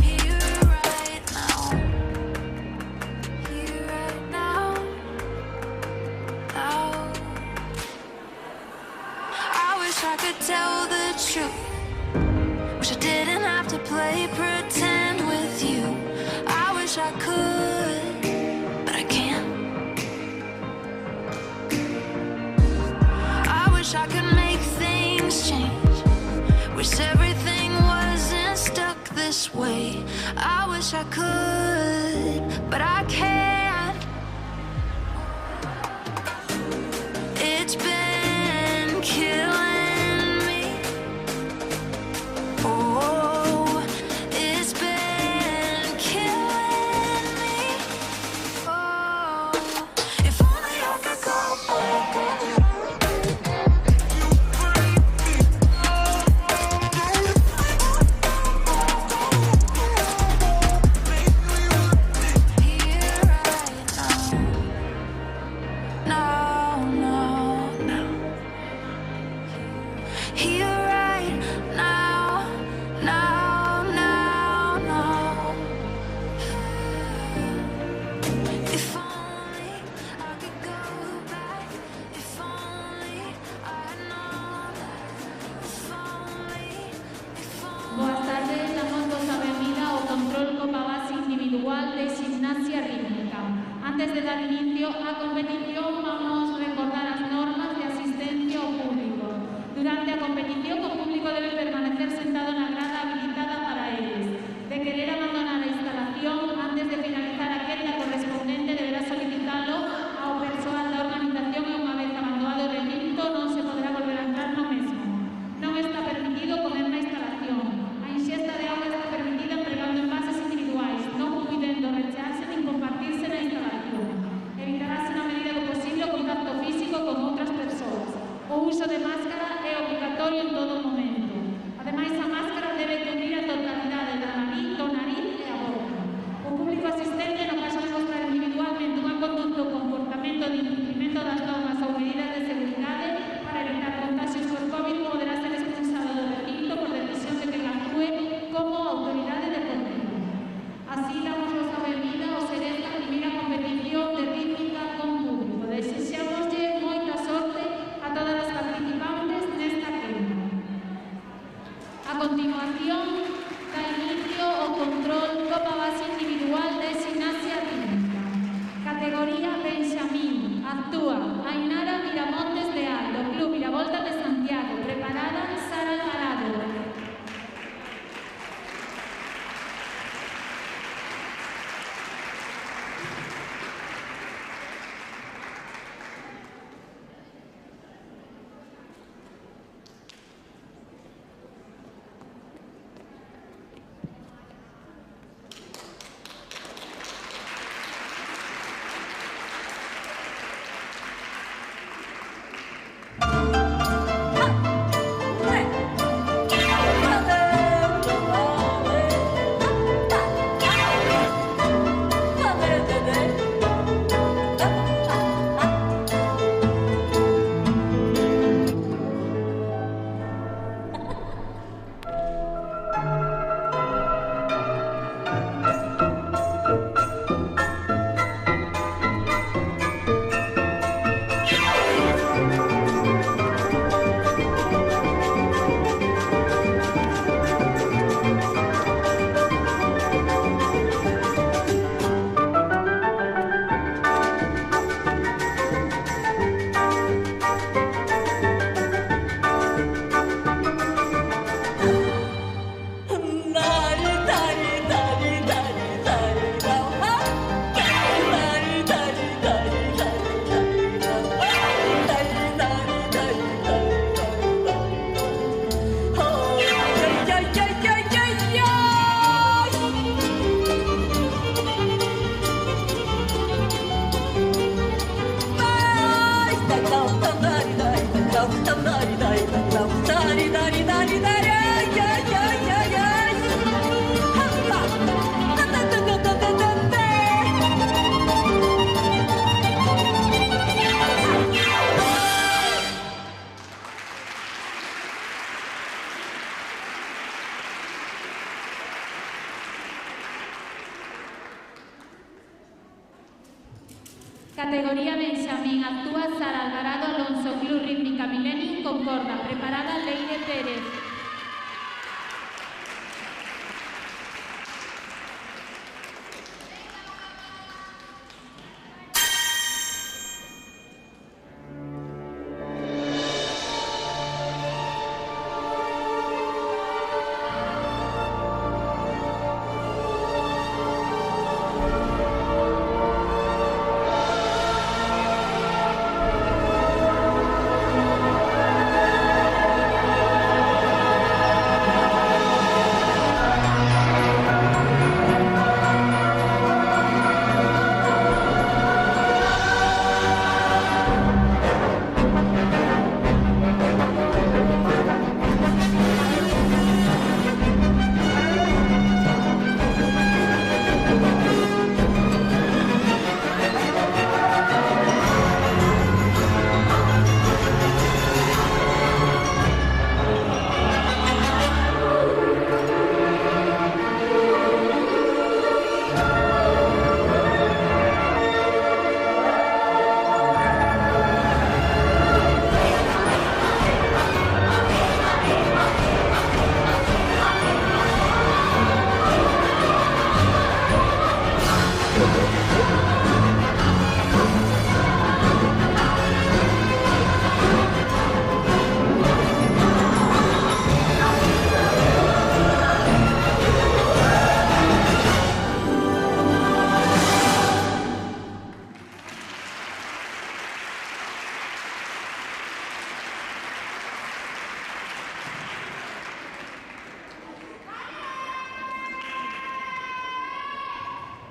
Here right now. Here right now. Now. I wish I could tell the truth. Wish I didn't have to play pretend with you. I wish I could, but I can't. I wish I could make things change. Wish everything wasn't stuck this way. I wish I could, but I can't. It's been killing me. Oh, it's been killing me. Oh, if only I could go back. Here right now. No, no, no. Here right now. No, no, no. If only I could go back. If only I had known that. If only. Boas tardes, damos vos a benvida ao control Copa Base individual de gimnasia rítmica. Antes de dar inicio á competición, vamos recordar as normas de asistencia ao público. Durante a competición, o público debe permanecer sentado na grada habilitada para eles. De querer abandonar a instalación antes de finalizar a quenda correspondente, deberá solicitalo ao persoal da organización e unha vez abandonado o recinto non se poderá volver a entrar no mesmo. Non está permitido comer na instalación. A ingesta de auga está permitida empregando envases individuais, non puidendo rechearse nin compartirse na instalación. Evitarase na medida do posible o contacto físico con outras persoas. O uso de máscara é obligatorio en todo momento. Ademais, a máscara debe cubrir a totalidade da nariz, do nariz e a boca. O público asistente, no caso de mostrar individualmente unha conduta ou comportamento de incumprimento das normas ou medidas de seguridade para evitar contagios por COVID, poderá ser expulsado do recinto por decisión de que actúe como autoridade deportiva. Así damos a benvida ao ser esta primeira competición de rítmica con público. Desexámoslle moita sorte a todas as participantes nesta quenda. A continuación, da inicio o control Copa Base individual de gimnasia rítmica. Categoría Benjamín. Actúa Ainara Miramontes Leal, do Club Viravolta de Santiago. Categoría Benjamín, actúa Sara Alvarado Alonso, Club Rítmica Millennium Concorda, preparada Leire Pérez.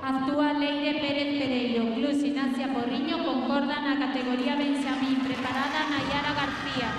Actúa Leire Pérez Pereiro, Club Gimnasia Porriño, Concorda na categoría Benjamín, preparada Nayara García.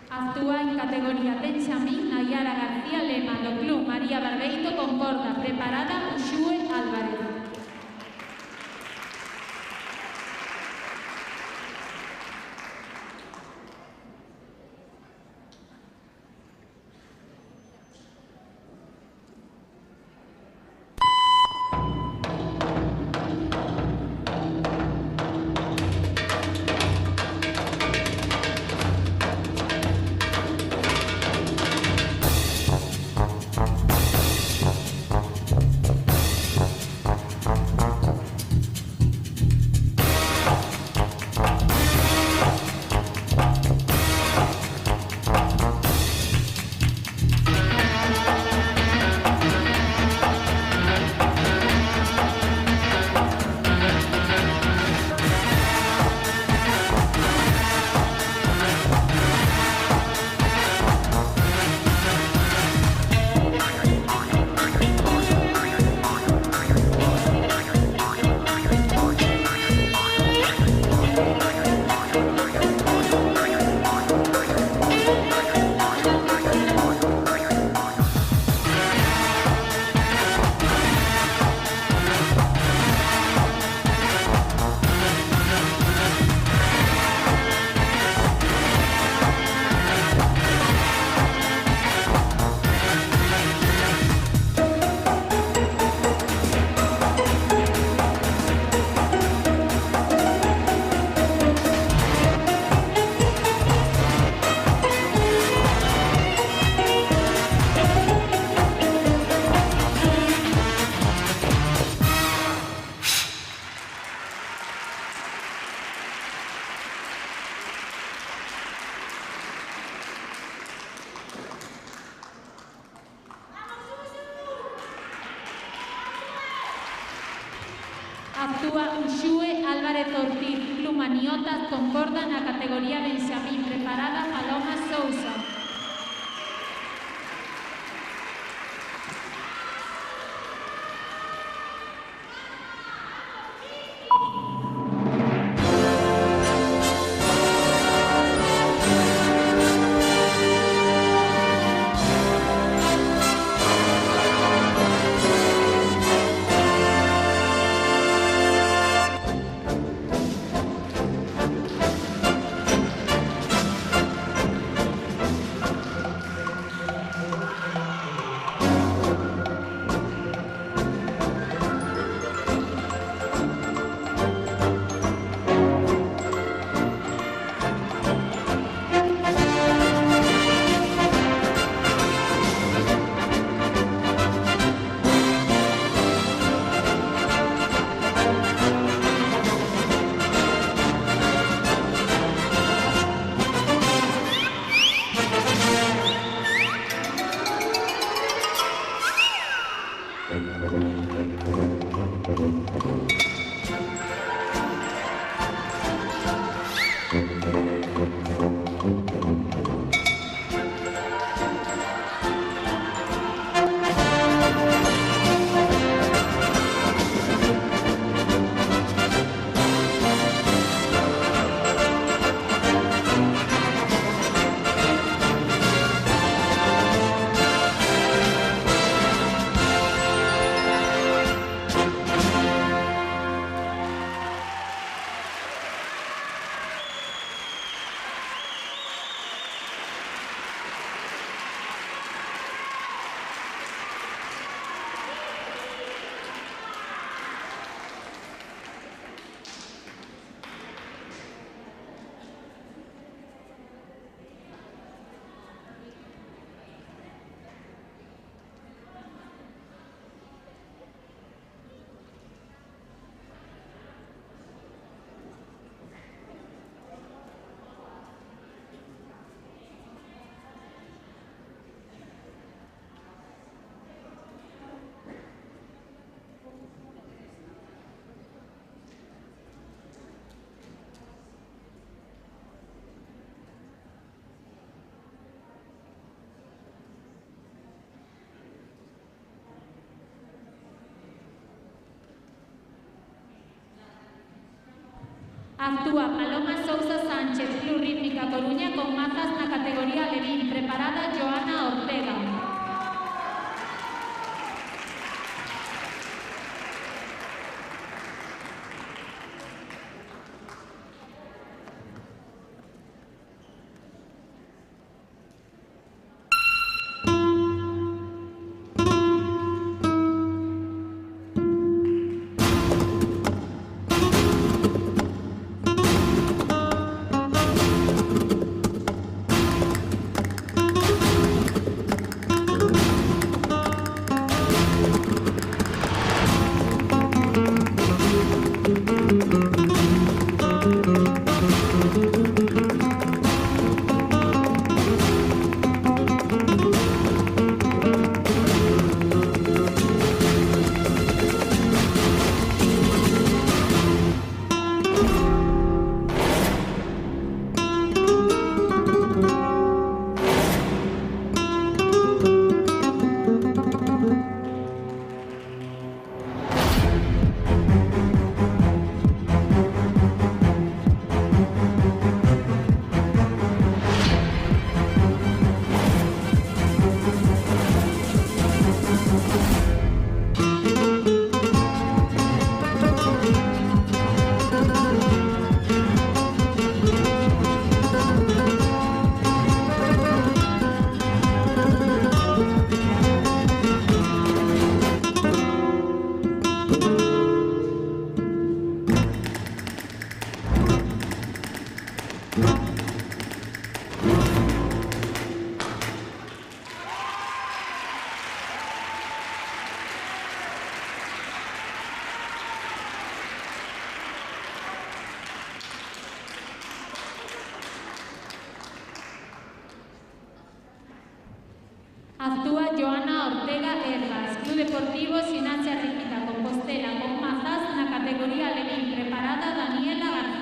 Actúa en categoría Benjamín Nayara García Lema, do Club María Barbeito Concorda, preparada Uxue Álvarez. Actúa Uxue Álvarez Ortiz, Club Maniotas Concorda na categoría Benxamín, preparada Paloma Sousa. Actúa Paloma Sousa Sánchez, Club Rítmica Coruña, con mazas na categoría Levín, preparada Joana Ortega. Actúa Joana Ortega Herbas, Club Deportivo Ximnasia Rítmica Compostela, con mazas na categoría categoría Levín. Preparada Daniela García.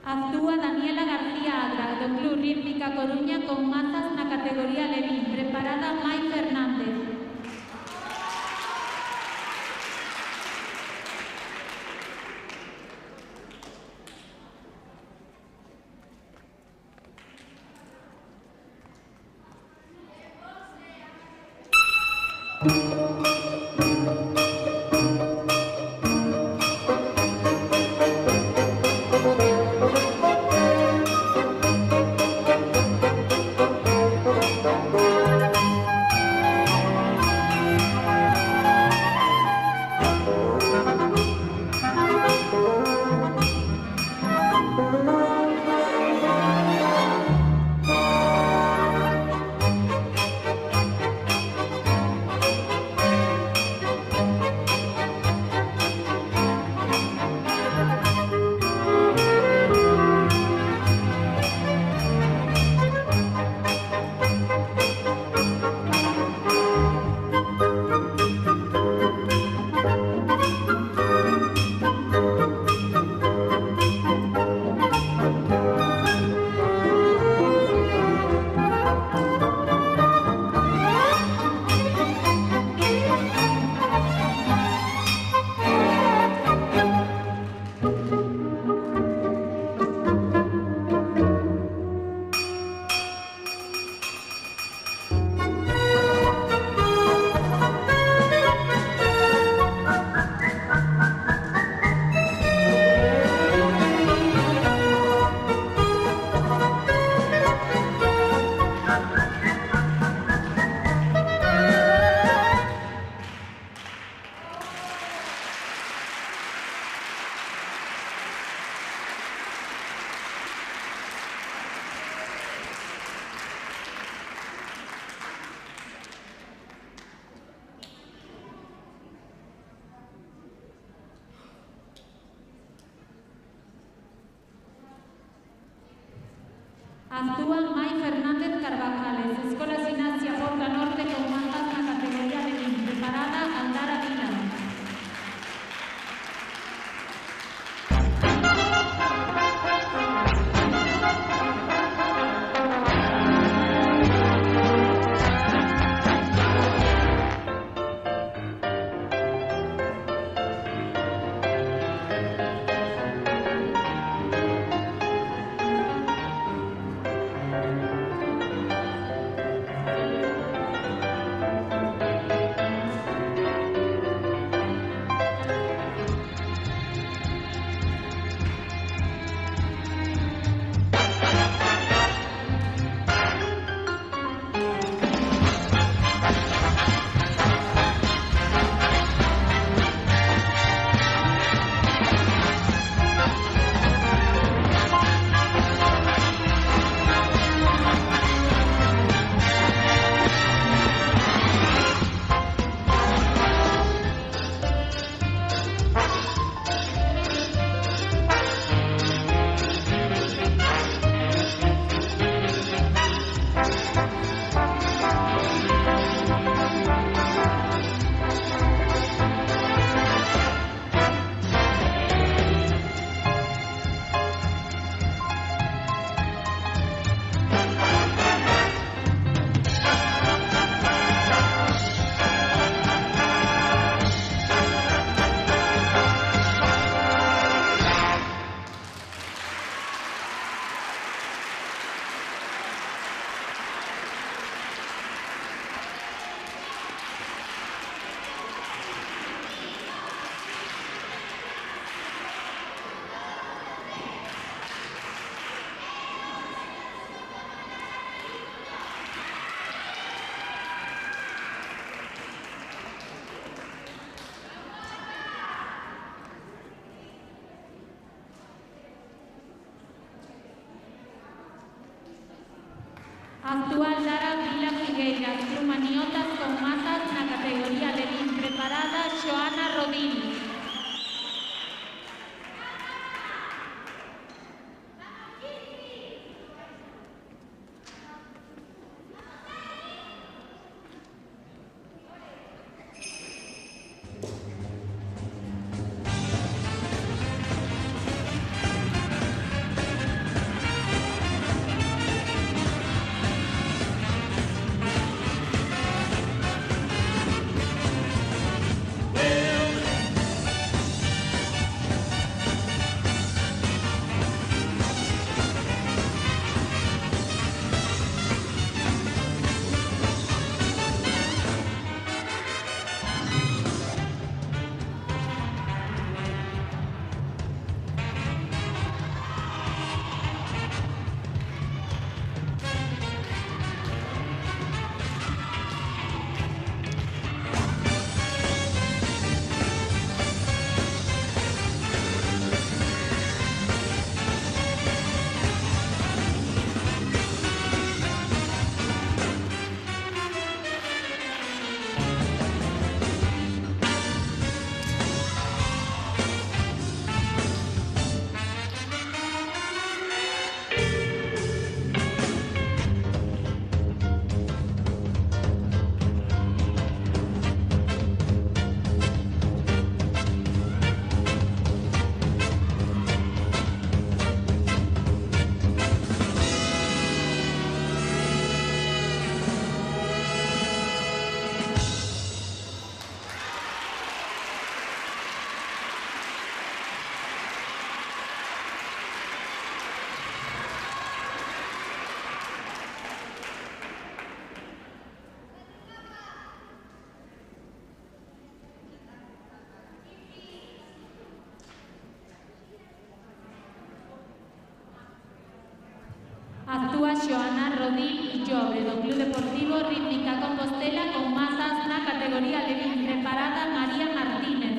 Actúa Daniela García Agra, do Club Rítmica Coruña, con mazas na categoría Levín. Preparada Mai Fernández. Actúa Mai Fernández Carvajales, Escola Sinasia Porta Norte, con mazas na categoría Levín. Preparada Aldara Vila. Actúa Lara Vila Figueiras, Club Maniotas con mazas na categoría Levín. Preparada Xoana Rodín. Actúa Xoana Rodín Llobre, do Club Deportivo Rítmica Compostela con mazas na categoría Levín. Preparada María Martínez.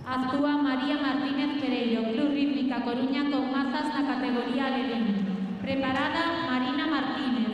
Actúa María Martínez Pereiro, Club Rítmica Coruña con mazas na categoría Levín. Preparada Marina Martínez.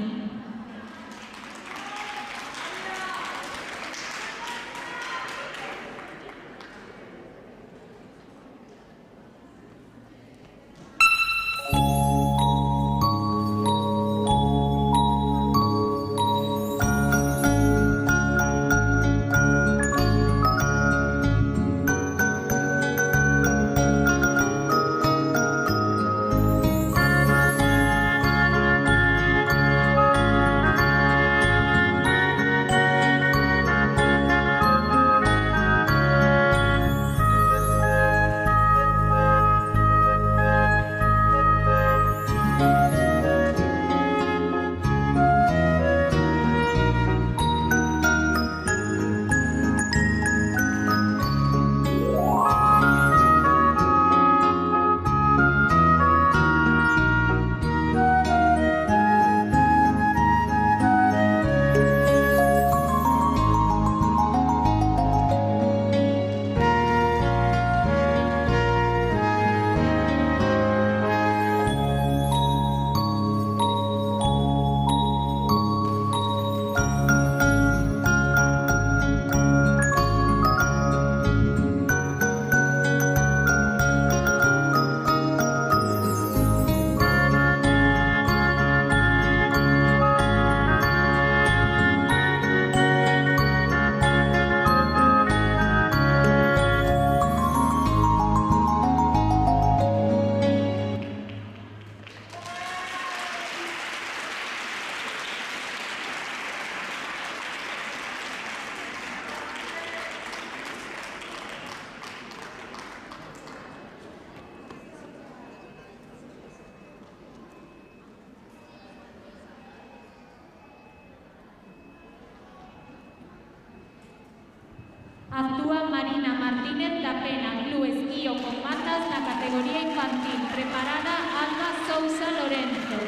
Actúa Marina Martínez da Pena, Club Esquío con matas na categoría infantil. Preparada Alba Sousa Lorenzo.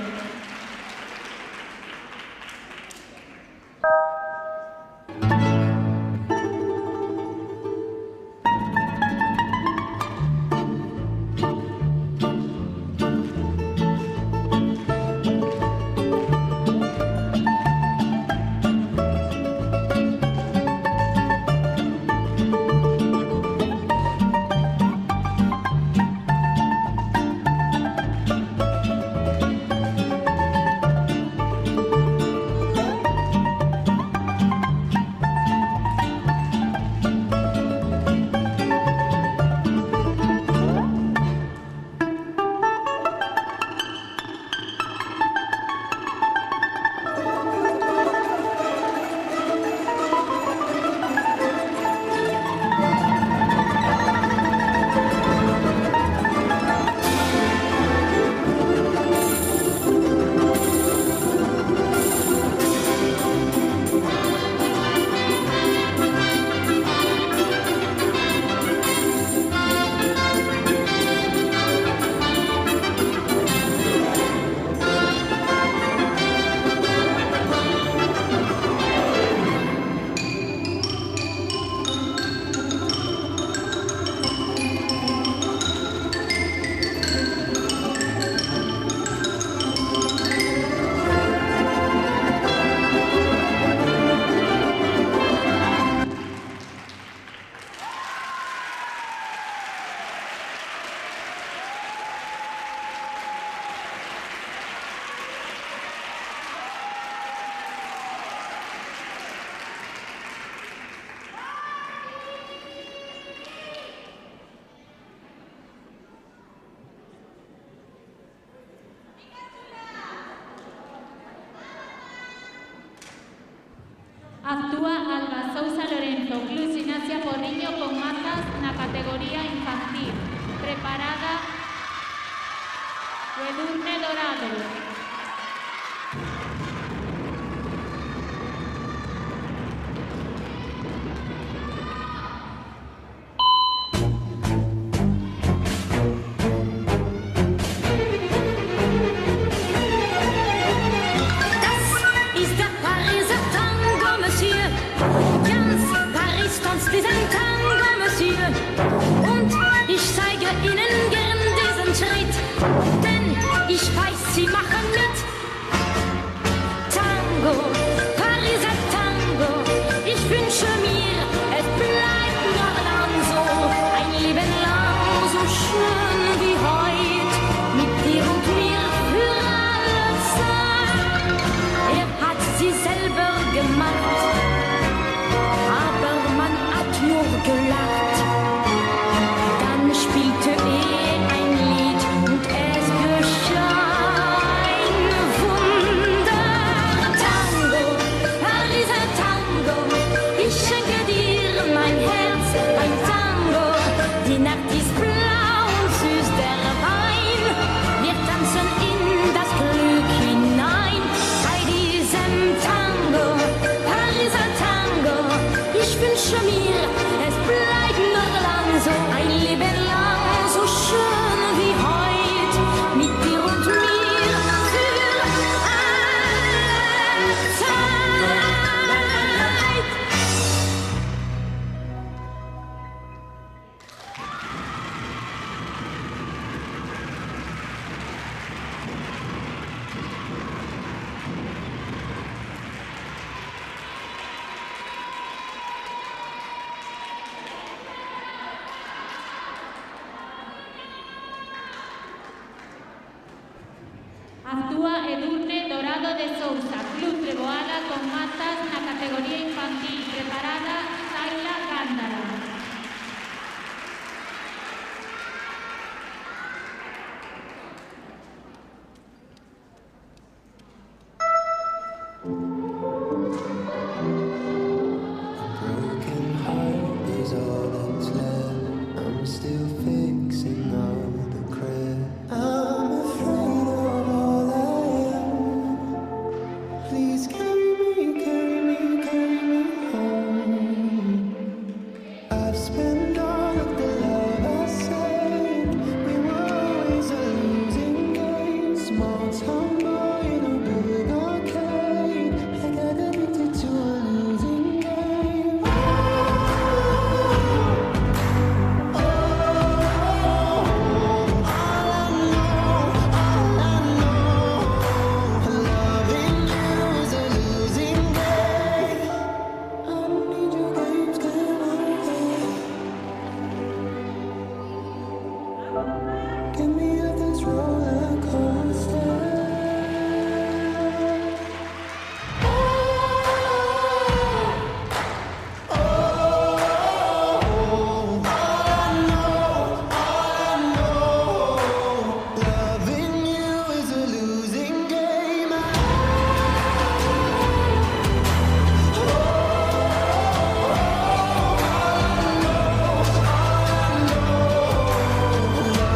Actúa Alba Sousa Lorenzo, Club Gimnasia Porriño con mazas na categoría infantil. Preparada o Edurne Dorado. Und ich zeige Ihnen gern diesen Schritt, denn ich weiß, Sie machen mit. Tango, Pariser Tango, ich wünsche mir, es bleibt noch lang so, ein Leben lang so schön wie heute, mit dir und mir für alle Zeit. Hat sie selber gemacht, aber man hat nur gelacht. Spielte ein Lied und es geschah ein Wunder. Tango, Pariser Tango, ich schenke dir mein Herz, ein Tango. Die Nacht ist blau und süß der Wein. Wir tanzen in das Glück hinein. Bei diesem Tango, Pariser Tango, ich wünsche mir, es bleibt noch lang so ein Leben. Schön wie heute, mit dir und mir für alle Zeit. Actúa Edurne Dorado de Sousa, Club Treboada con mazas na categoría infantil. Preparada Zaila Gándara. Broken heart is all that's left. I'm still fixing all the crap. I'm afraid of all I am. Please carry me home. spend all of the love I saved. We were always a losing game. Small town boy in a big arcade. I got addicted to a losing game. Get me off this roller coaster. Loving you is a losing game.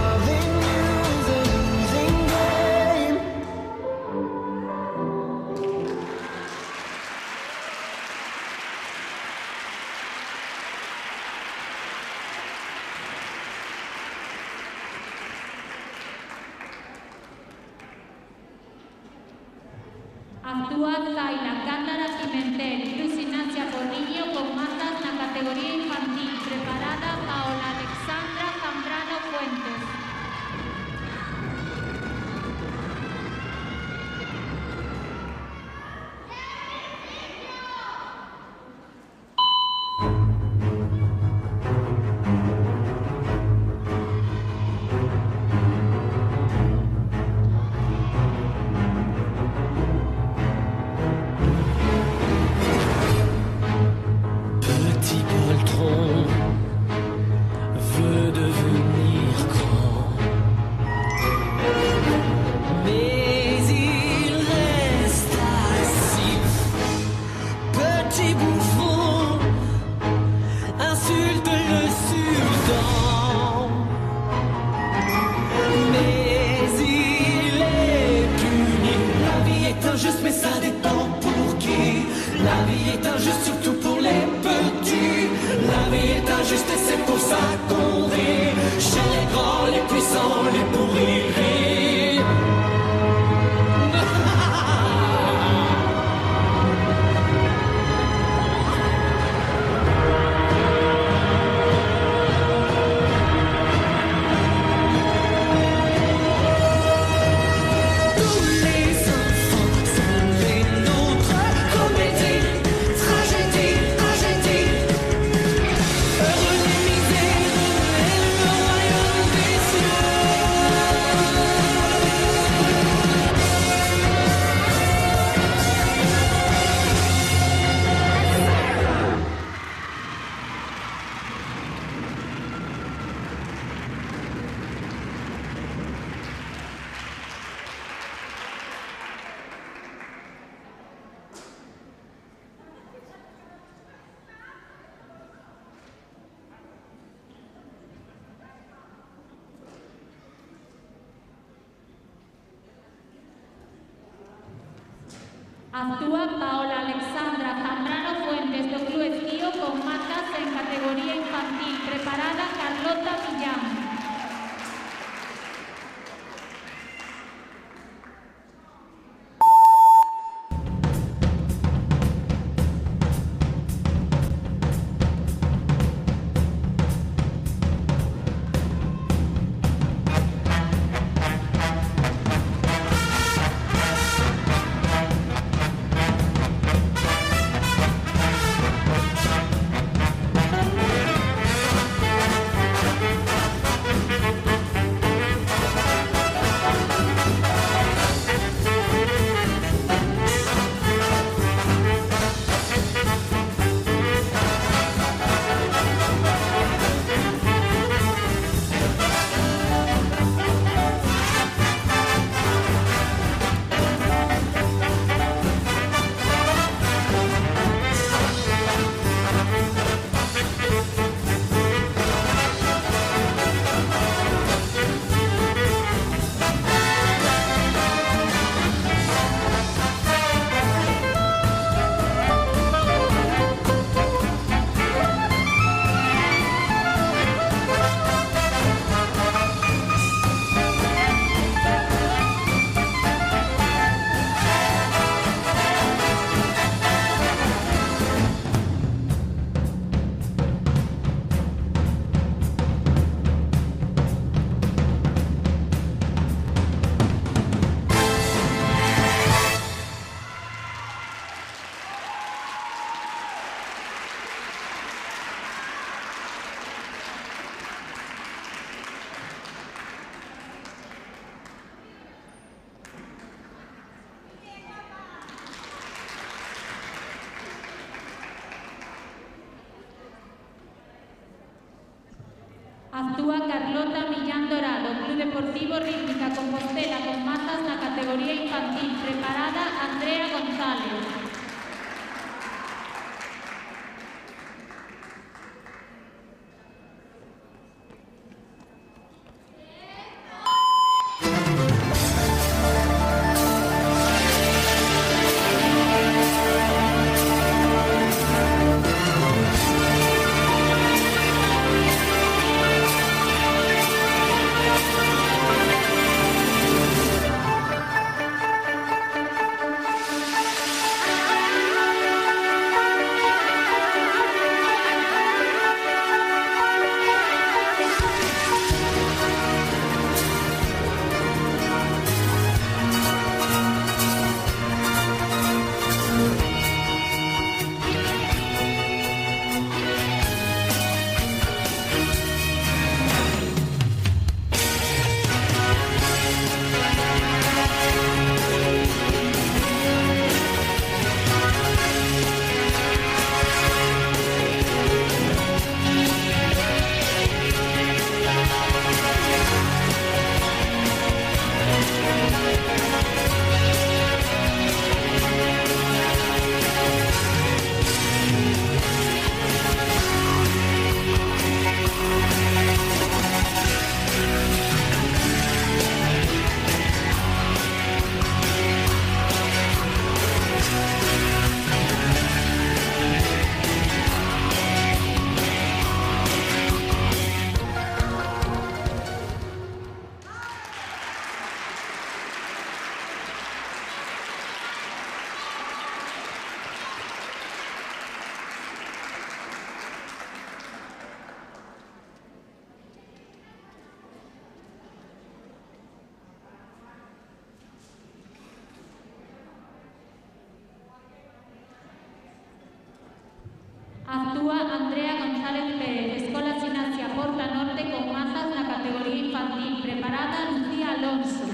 Loving you is a losing game. Actúa Zaila, Cándara Pimentel, Luz Ignacia Porriño con mazas na categoría infantil, preparada Paola Alexandra Zambrano Fuentes. Petit poltron veut devenir grand, mais il reste assis. Petit bouffon insulte le sultan, mais il est puni. La vie est injuste, mais ça dépend pour qui. La vie est injuste, surtout pour les petits. La vie est injuste et c'est pour ça qu'on rit. Chez les grands, les puissants, les pourris rient. Tous les enfants sont les nôtres. Comédie, tragédie, tragédie. Heureux les misères et le royaume des cieux. Actúa Paola Alexandra Zambrano Fuentes do Club Esquío con mazas en categoría infantil, preparada Carlota Millán. Actúa Carlota Millán Dorado, Club Deportivo Rítmica Compostela con mazas na categoría infantil. Preparada Andrea González. Actúa Andrea González Pérez, Escola Gimnasia Porta Norte con mazas na categoría infantil. Preparada Lucía Alonso.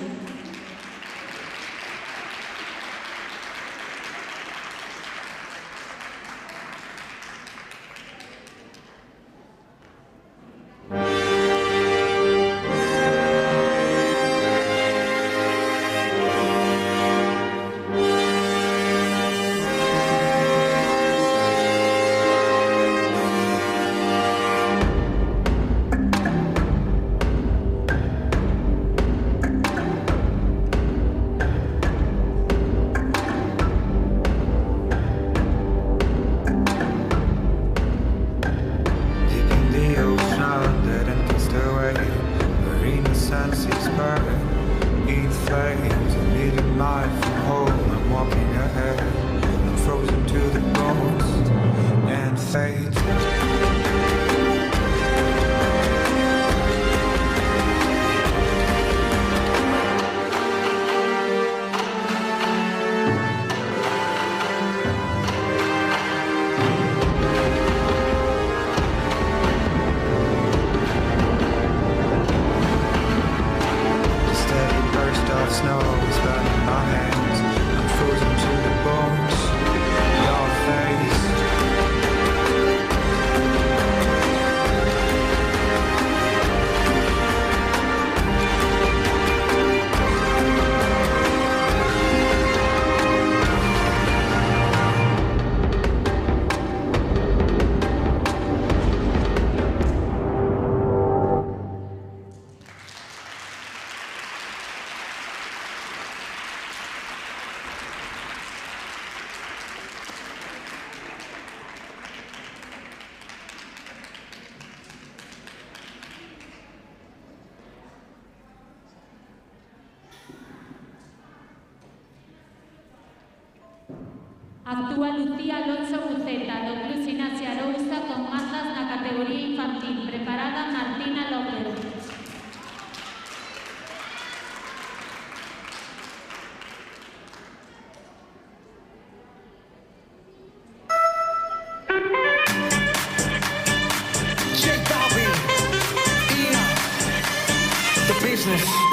Actúa Lucía Alonso Buceta, do Club Gimnasia Arousa con mazas na categoría infantil. Preparada Martina López.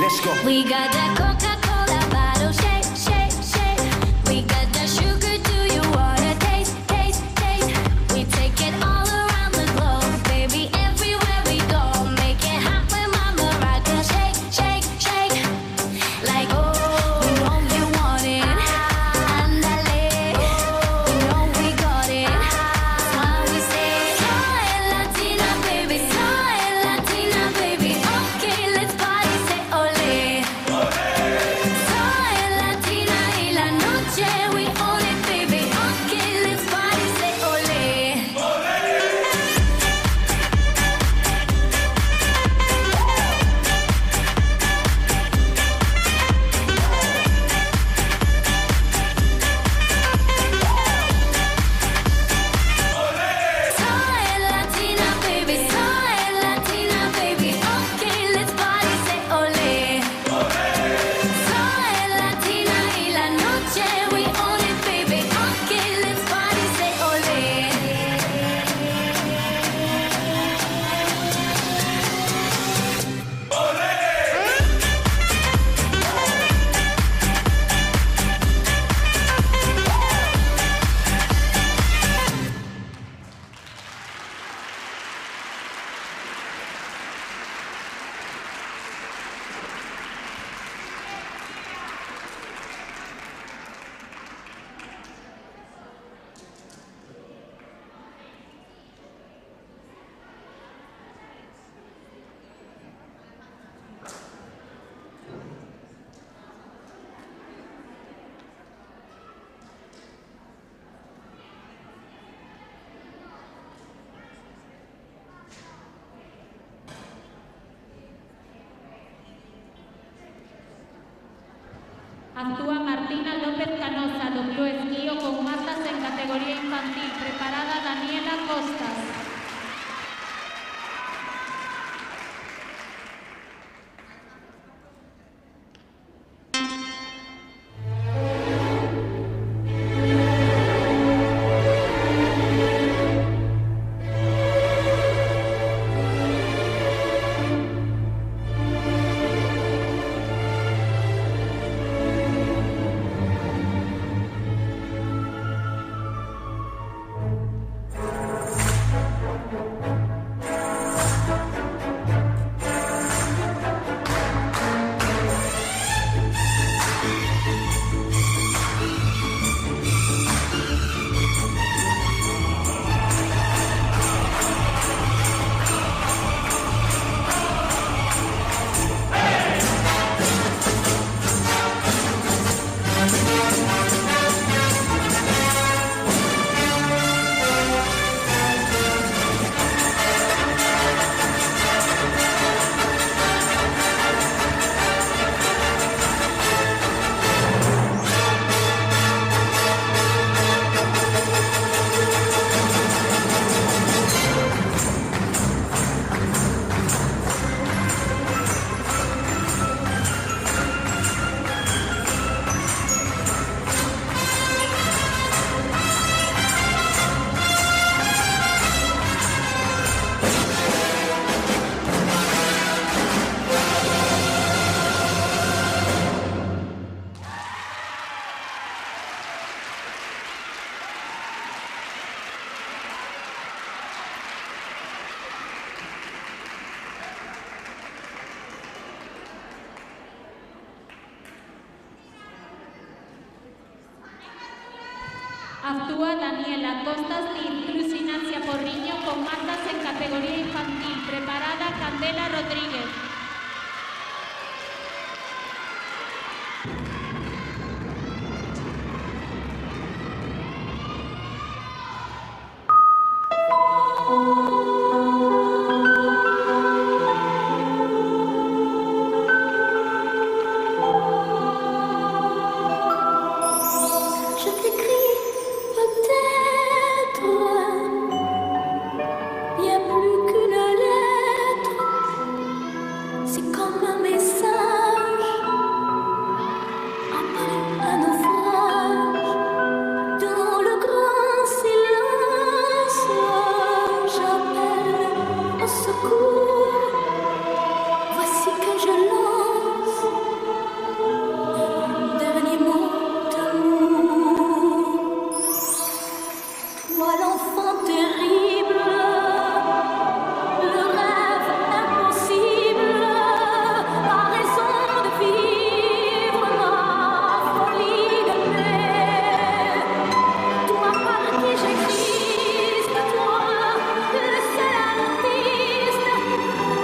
Let's go. We got that Coca-Cola bottle, shake, shake, shake. We got that sugar, do you wanna taste, taste, taste? We take it all around the globe, baby, everywhere we go. Make Actúa Martina López Canosa, dobló esquío con matas en categoría infantil. Preparada Daniela Costas. Actúa Daniela Costas y Cruz Ignacia Porriño con matas en categoría infantil. Preparada Candela Rodríguez. Je t'écris peut-être bien plus qu'une lettre. C'est comme un message après un naufrage. Dans le grand silence, j'appelle au secours. Voici que je lance un dernier mot d'amour. Toi l'enfant terrible, le rêve impossible, la raison de vivre, ma folie de paix. Toi par qui j'existe, toi le seul artiste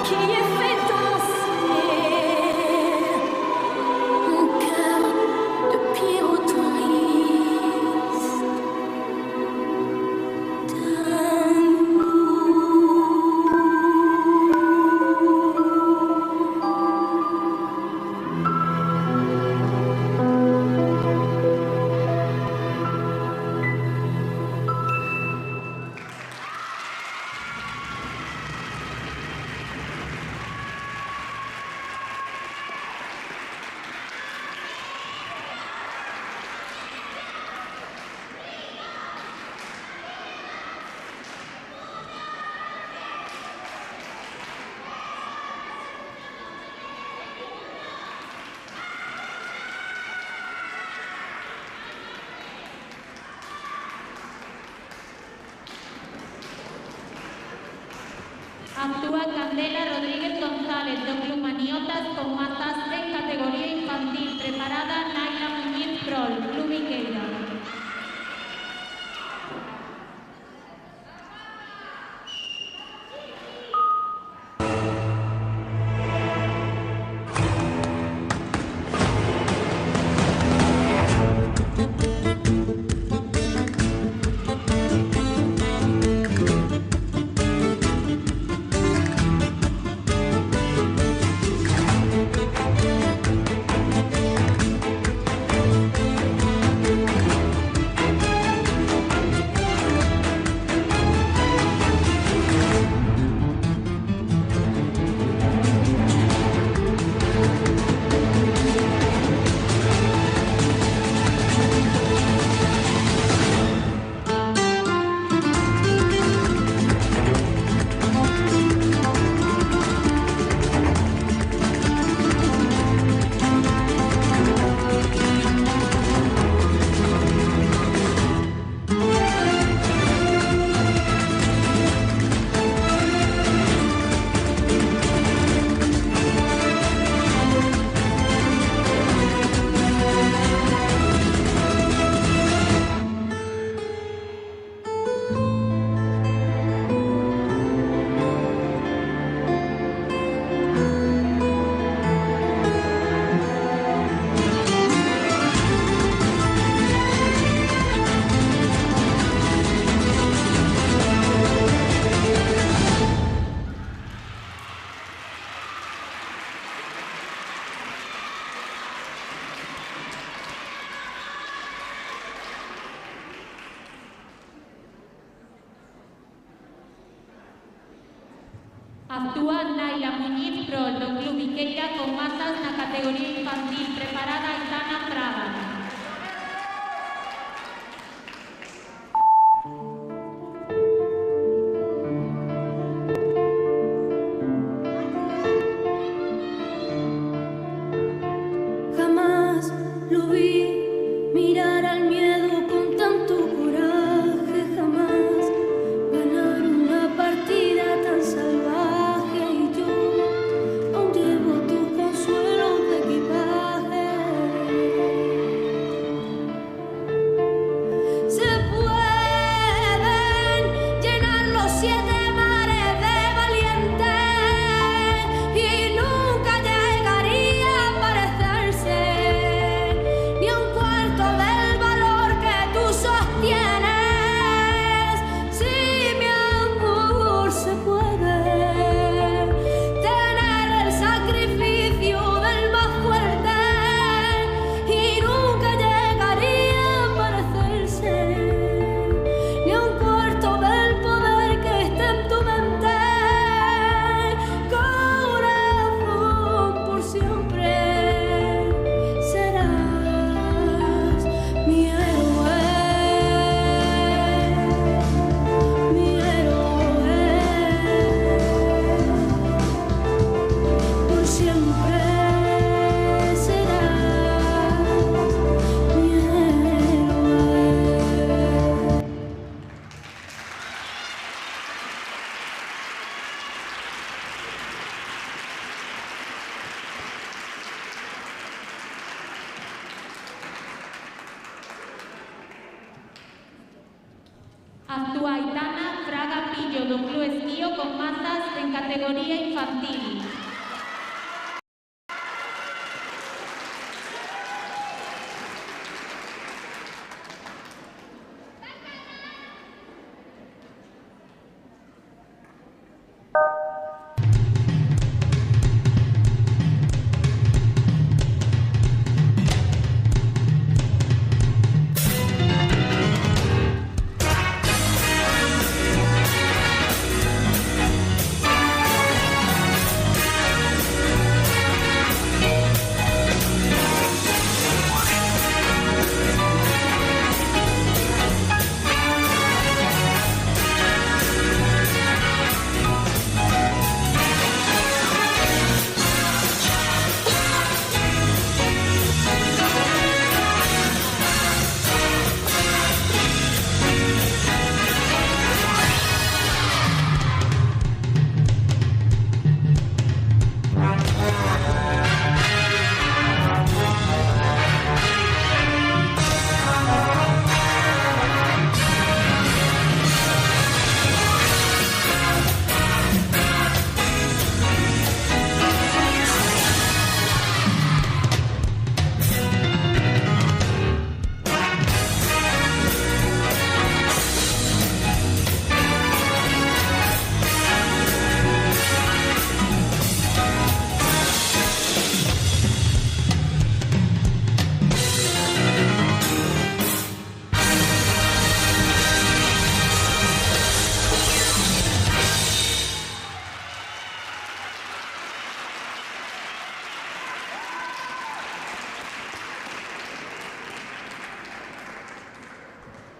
qui ait fait danser mon cœur de pierrot triste. Actúa Candela Rodríguez González, doble maniotas con matas en categoría infantil. Preparada Naila Muñiz Prol, Club Iqueira. Actúa Naila Muñiz Prol do Club Iqueira con mazas na categoría infantil. Preparada Aitana Fraga. Jamás lo vi mirar al miedo con tanto coraje, jamás ganar una partida tan salvaje. Y yo aún llevo tus consuelos de equipaje. Se pueden llenar los 7 mares de valientes y nunca llegaría a parecerse ni a un cuarto del valor que tú sostienes. Si mi amor se puede tener el sacrificio del más fuerte y nunca llegaría a parecerse ni a un cuarto del poder que está en tu mente. Corazón, por siempre serás mi héroe, mi héroe. Por siempre serás mi héroe. Actúa Aitana Fraga Pillo do Club Esquío con mazas en categoría infantil.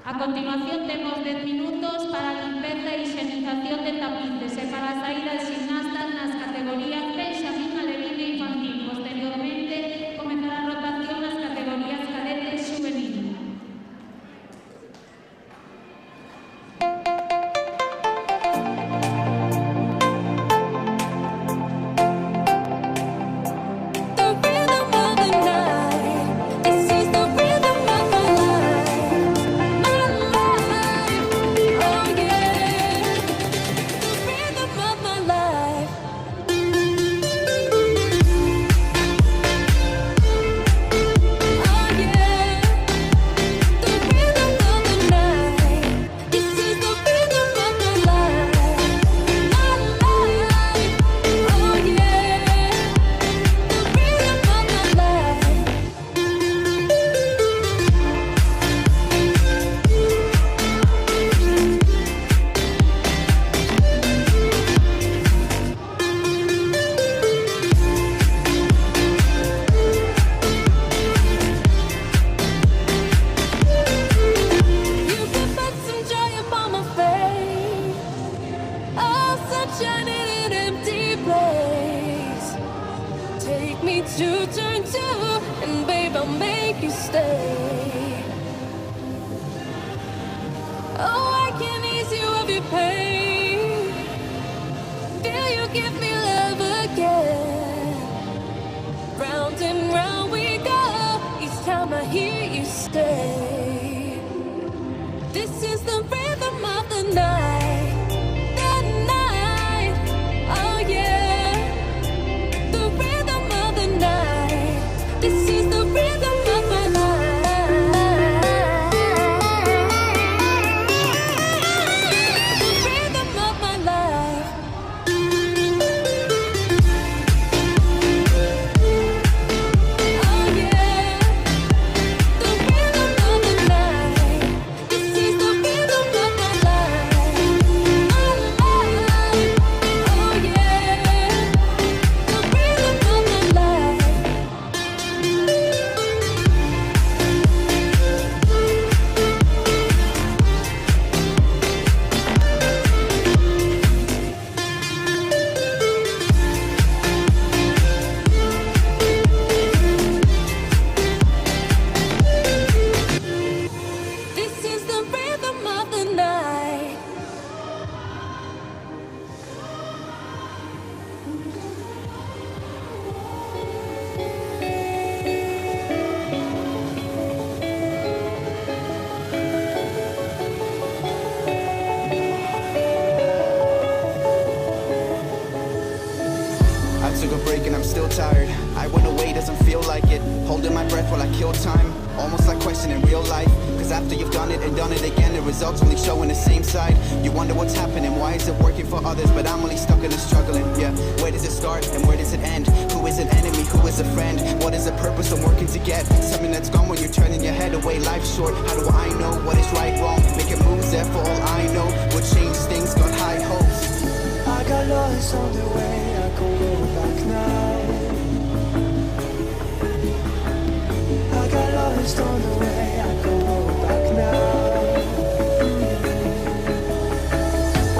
A continuación temos 10 minutos para a limpeza e higienización de tapices e para a saída de gimnastas nas categorías Benxamín, Alevín e Infantil. Posteriormente comezará a rotación nas categorías Cadete e Xuvenil. The sunshine in an empty place. Take me to turn two, and babe, I'll make you stay. Oh, I can ease you of your pain. Feel you give me love again. Round and round we go. Each time I hear you stay. This is the rhythm of the night. The night. Oh yeah. The rhythm of the night. This is the rhythm of my life. The rhythm of my life. Oh yeah. The rhythm of the night. This is the rhythm of my life. My life. Oh yeah. The rhythm of my life. This is the rhythm of the night. I took a break and I'm still tired. I went away, doesn't feel like it. Holding my breath while I kill time. Almost like questioning real life. Cause after you've done it and done it again, the results only showing the same side. You wonder what's happening, why is it working for others? But I'm only stuck in the struggling, yeah. Where does it start and where does it end? Who is an enemy, who is a friend? What is the purpose I'm working to get? Something that's gone when you're turning your head away. Life's short, how do I know what is right, wrong? Making moves there for all I know. What change things, got high hopes. I got lost on the way, I can't go back now. I got lost on the way, I can't go back now.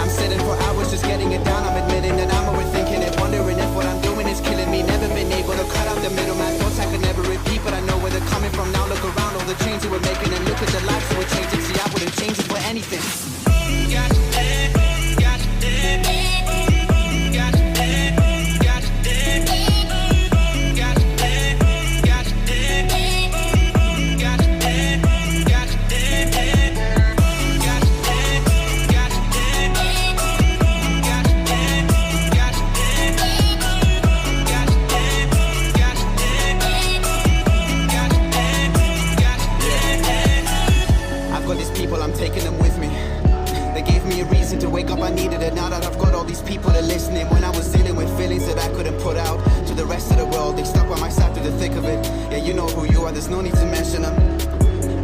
I'm sitting for hours just getting it down. I'm admitting that I'm overthinking it, wondering if what I'm doing is killing me. Never been able to cut out the middleman. Thoughts I could never repeat, but I know where they're coming from now. Look around, all the change that we're making, and look at the lives that we're changing. See, I wouldn't change it for anything. I've got these people, I'm taking them with me. They gave me a reason to wake up, I needed it. Now that I've got all these people that are listening. When I was dealing with feelings that I couldn't put out to the rest of the world, they stuck by my side through the thick of it. Yeah, you know who you are, there's no need to mention them.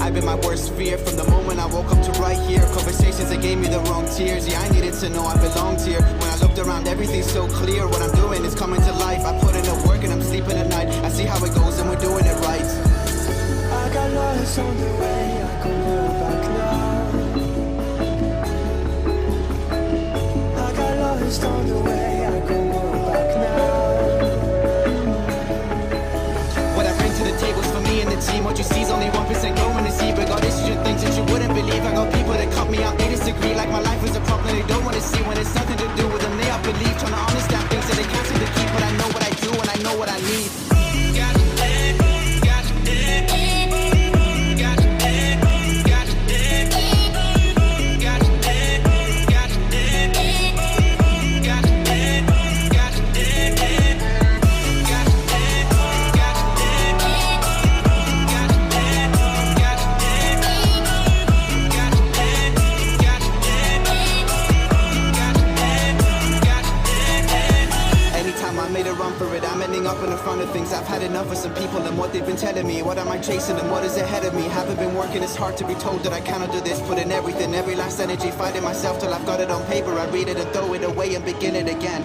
I've been my worst fear from the moment I woke up to right here. Conversations that gave me the wrong tears. Yeah, I needed to know I belonged here. When I looked around, everything's so clear. What I'm doing is coming to life. I put in the work and I'm sleeping at night. I see how it goes and we're doing it right. I got lost on the way, I can't go back now. I got lost on the way, I can't go back now. What I bring to the table's for me and the team. What you see is only 1% going to see. But got issues and things that you wouldn't believe. I got people that cut me out, they disagree. Like my life is a problem they don't want to see. When it's nothing to do with them, they up believe. Trying to understand things that they can't seem to keep. But I know what I do and I know what I need. Up in the front of things. I've had enough of some people and what they've been telling me. What am I chasing and what is ahead of me? Haven't been working, it's hard to be told that I cannot do this. Put in everything, every last energy, fighting myself till I've got it on paper. I read it and throw it away and begin it again.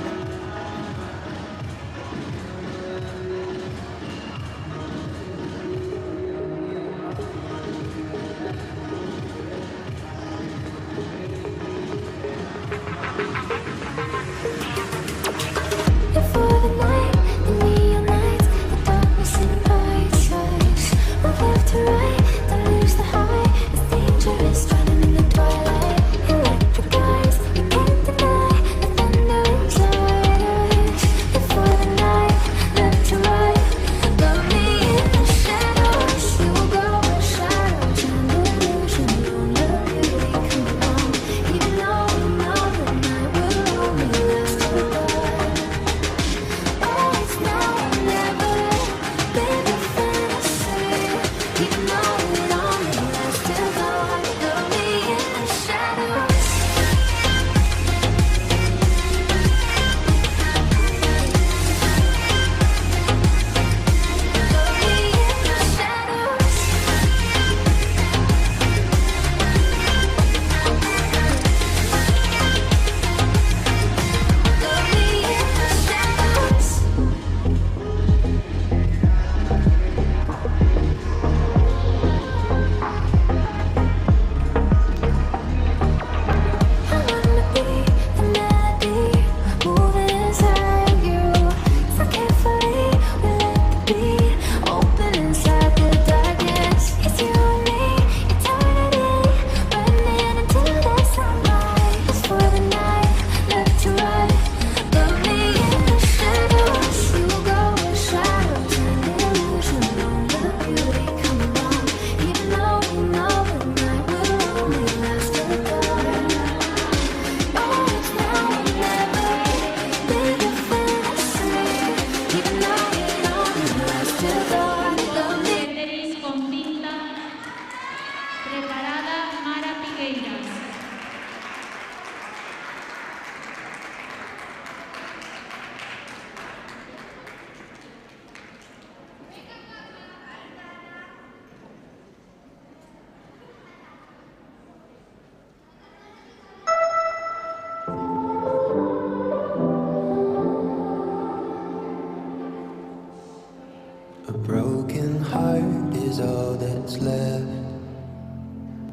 is all that's left.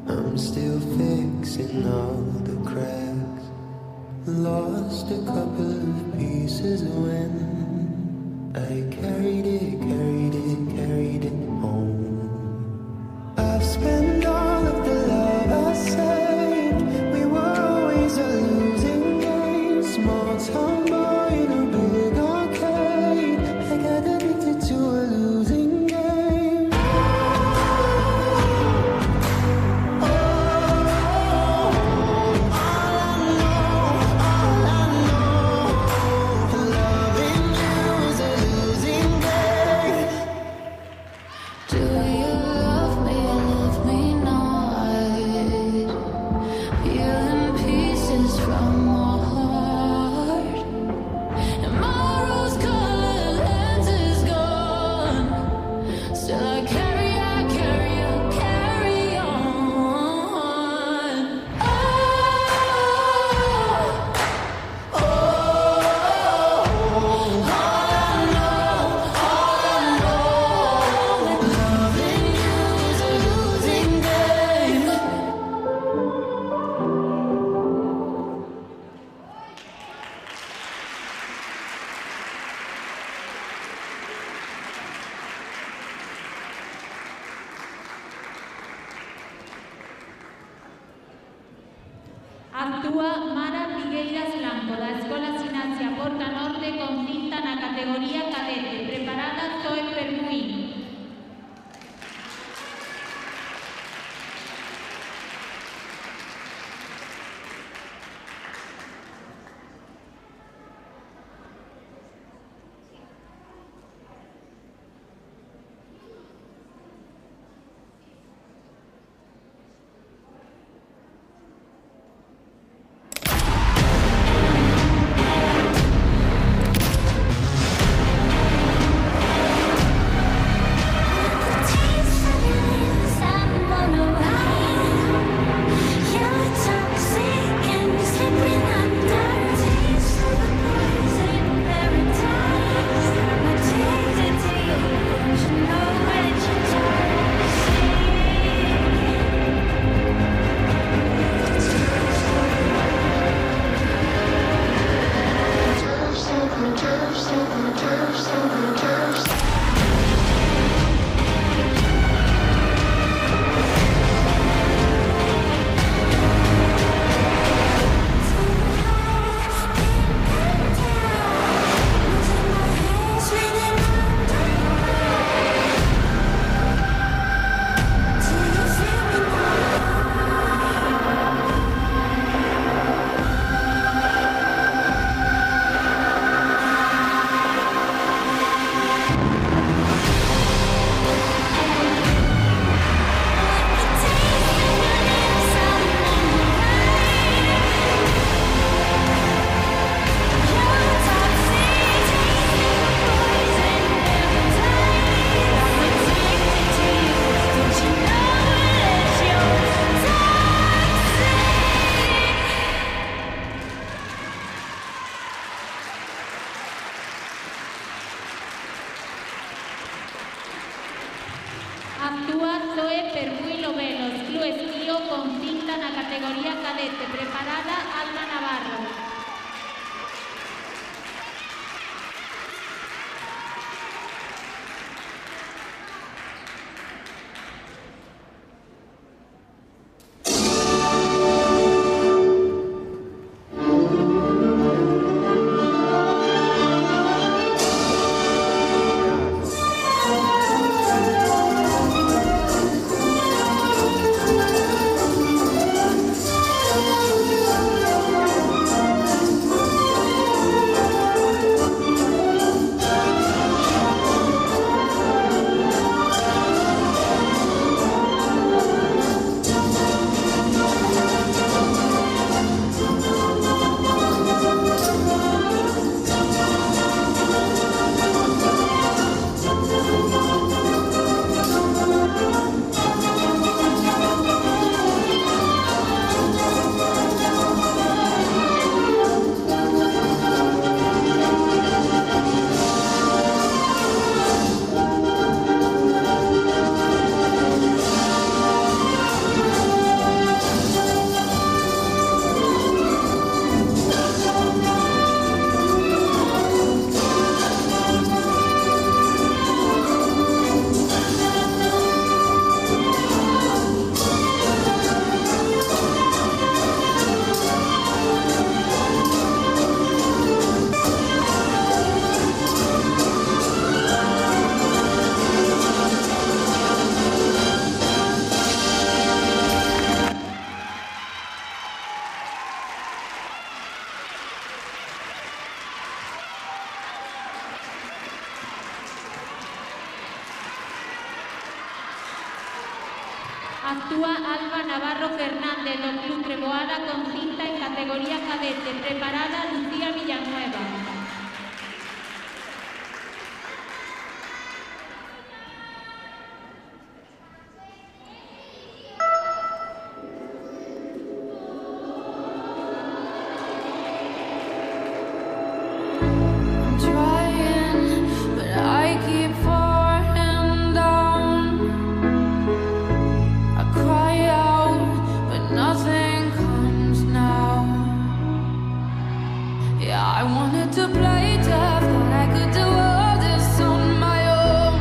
I'm still fixing all the cracks. Lost a couple of pieces when I carried it home. I've spent all of the love I saved. We were always a losing game. Small town boy in a big arcade. I got addicted to a losing game. Do you love me? Love me not. Peeling pieces from my heart, and my rose-colored lens is gone. Still I carry on. Loving you is a losing game. Actúa Mara Figueiras Blanco, da Escola Sinasia Porta Norte, con cinta na categoría cadete. Preparada Zoe Permuín. Actúa Zoe Permuy Lobelos, Club Esquío con cinta na categoría cadete. Preparada Alma Navarro. Actúa Alba Navarro Fernández do Club Treboada con cinta en categoría cadete. Preparada Lucía Villanueva. Trying, but I keep falling down. I cry out, but nothing comes now. Yeah, I wanted to play tough, but I could do all this on my own.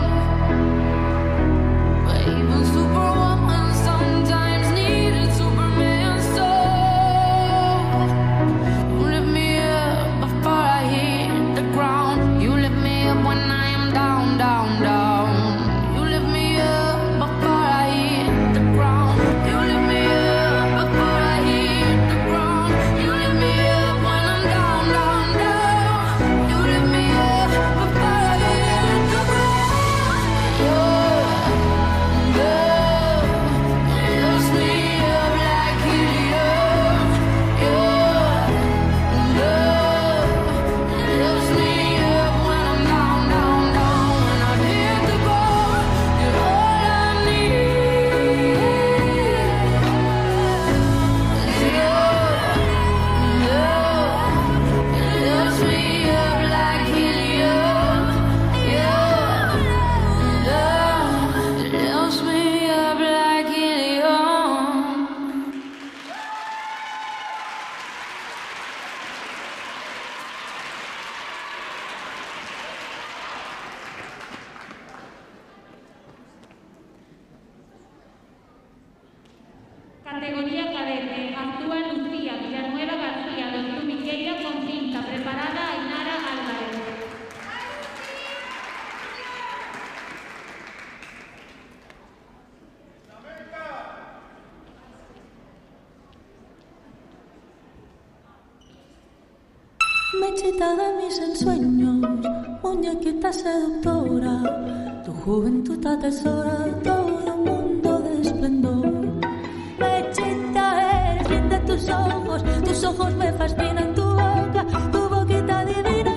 But even Superwoman sometimes needed Superman, so you lift me up before I hit the ground. You lift me up when I am down, down, down. You lift me up before I hit the ground. You lift me up before I hit the ground. You lift me up when I'm down, down, down. You lift me up before I hit the ground. Your love lifts me up like helium. Your love lifts me up when I'm down, down, down. When I hit the ground, you're all I need. Your love lifts me up like helium. Your love lifts me up like helium. Categoría cadete. Actúa Lucía Villanueva García do Club Miqueira con cinta. Preparada Ainara Álvarez. Mechita de mis ensueños, muñequita seductora, tu juventud atesora todo un mundo de esplendor. Mechita, eres linda tus ojos me fascinan, tu boquita divina,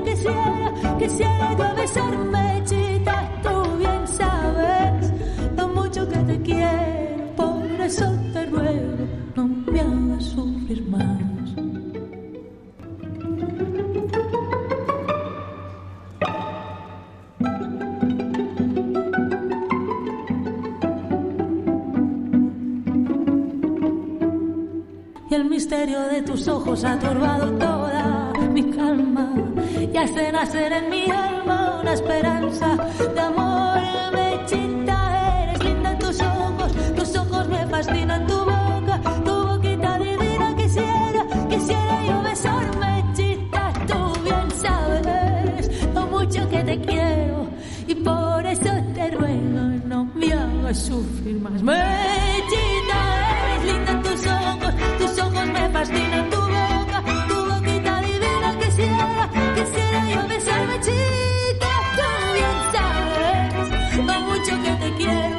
quisiera yo besar. Mechita, tú bien sabes lo mucho que te quiero, por eso te ruego, no me hagas sufrir más. Y el misterio de tus ojos ha turbado toda mi calma y hace nacer en mi alma una esperanza de amor. Mechita, eres linda tus ojos me fascinan, tu boquita divina, quisiera yo besar. Mechita, tú bien sabes lo mucho que te quiero y por eso te ruego, no me hagas sufrir más. Mechita, eres linda tus ojos me fascinan, tu boquita divina, quisiera yo besar. Mechita, tú bien sabes lo mucho que te quiero,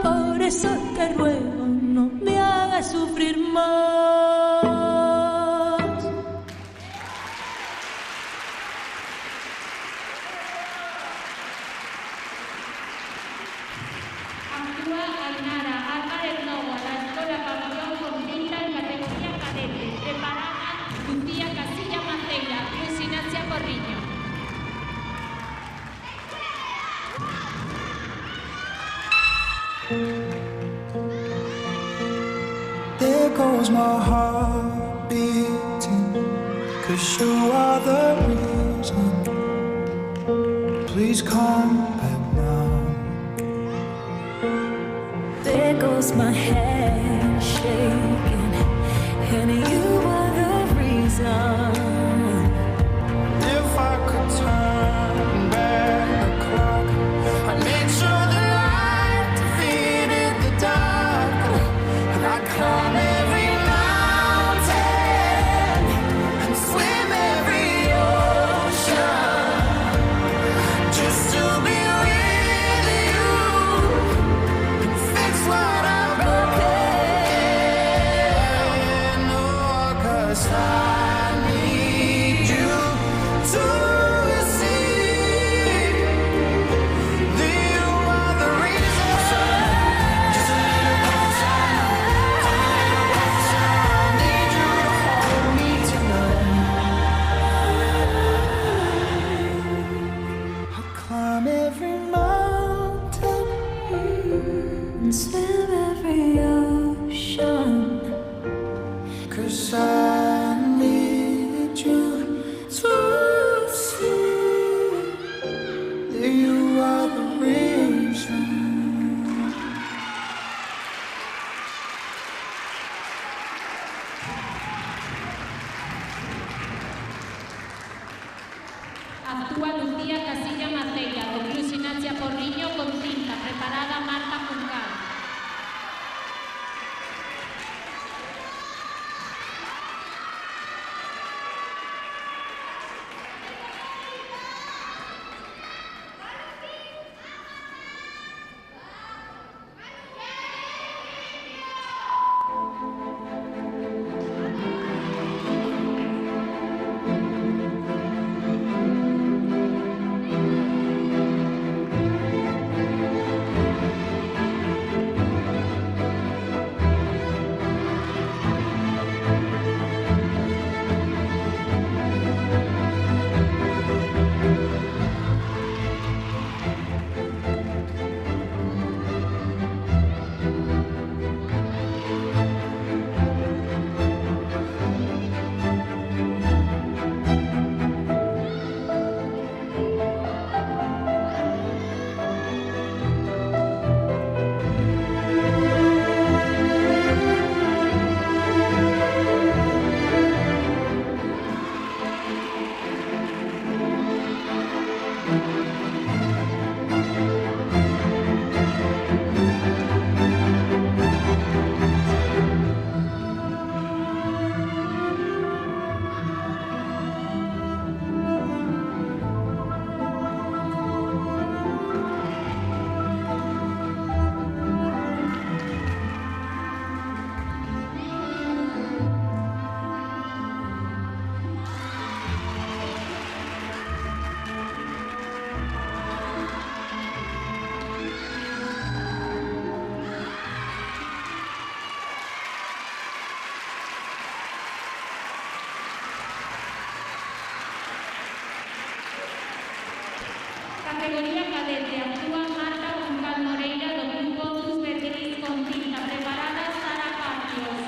por eso te ruego, no me hagas sufrir más. Actúa Ainara Álvarez Nova, la Escuela Campeón con cinta en categoría cadete. Preparada Lucía Casilla Maceira, Luis Ignacia Corriño. There goes my heart beating, 'cause you are the reason. Please come back now. There goes my head shaking, and you are the reason. If I could turn back the clock, I'd make sure the light defeated the dark, and I'd climb every mountain and swim every ocean just to be with you and fix what I've broken. Actúa Lucía Casilla Maceira, concluso Ignacia Porriño con cinta, preparada Marta Juncal. Categoría cadete, actúa Marta Juncal Moreira do grupo Tus Beatriz con cinta, preparada Sara Pacios.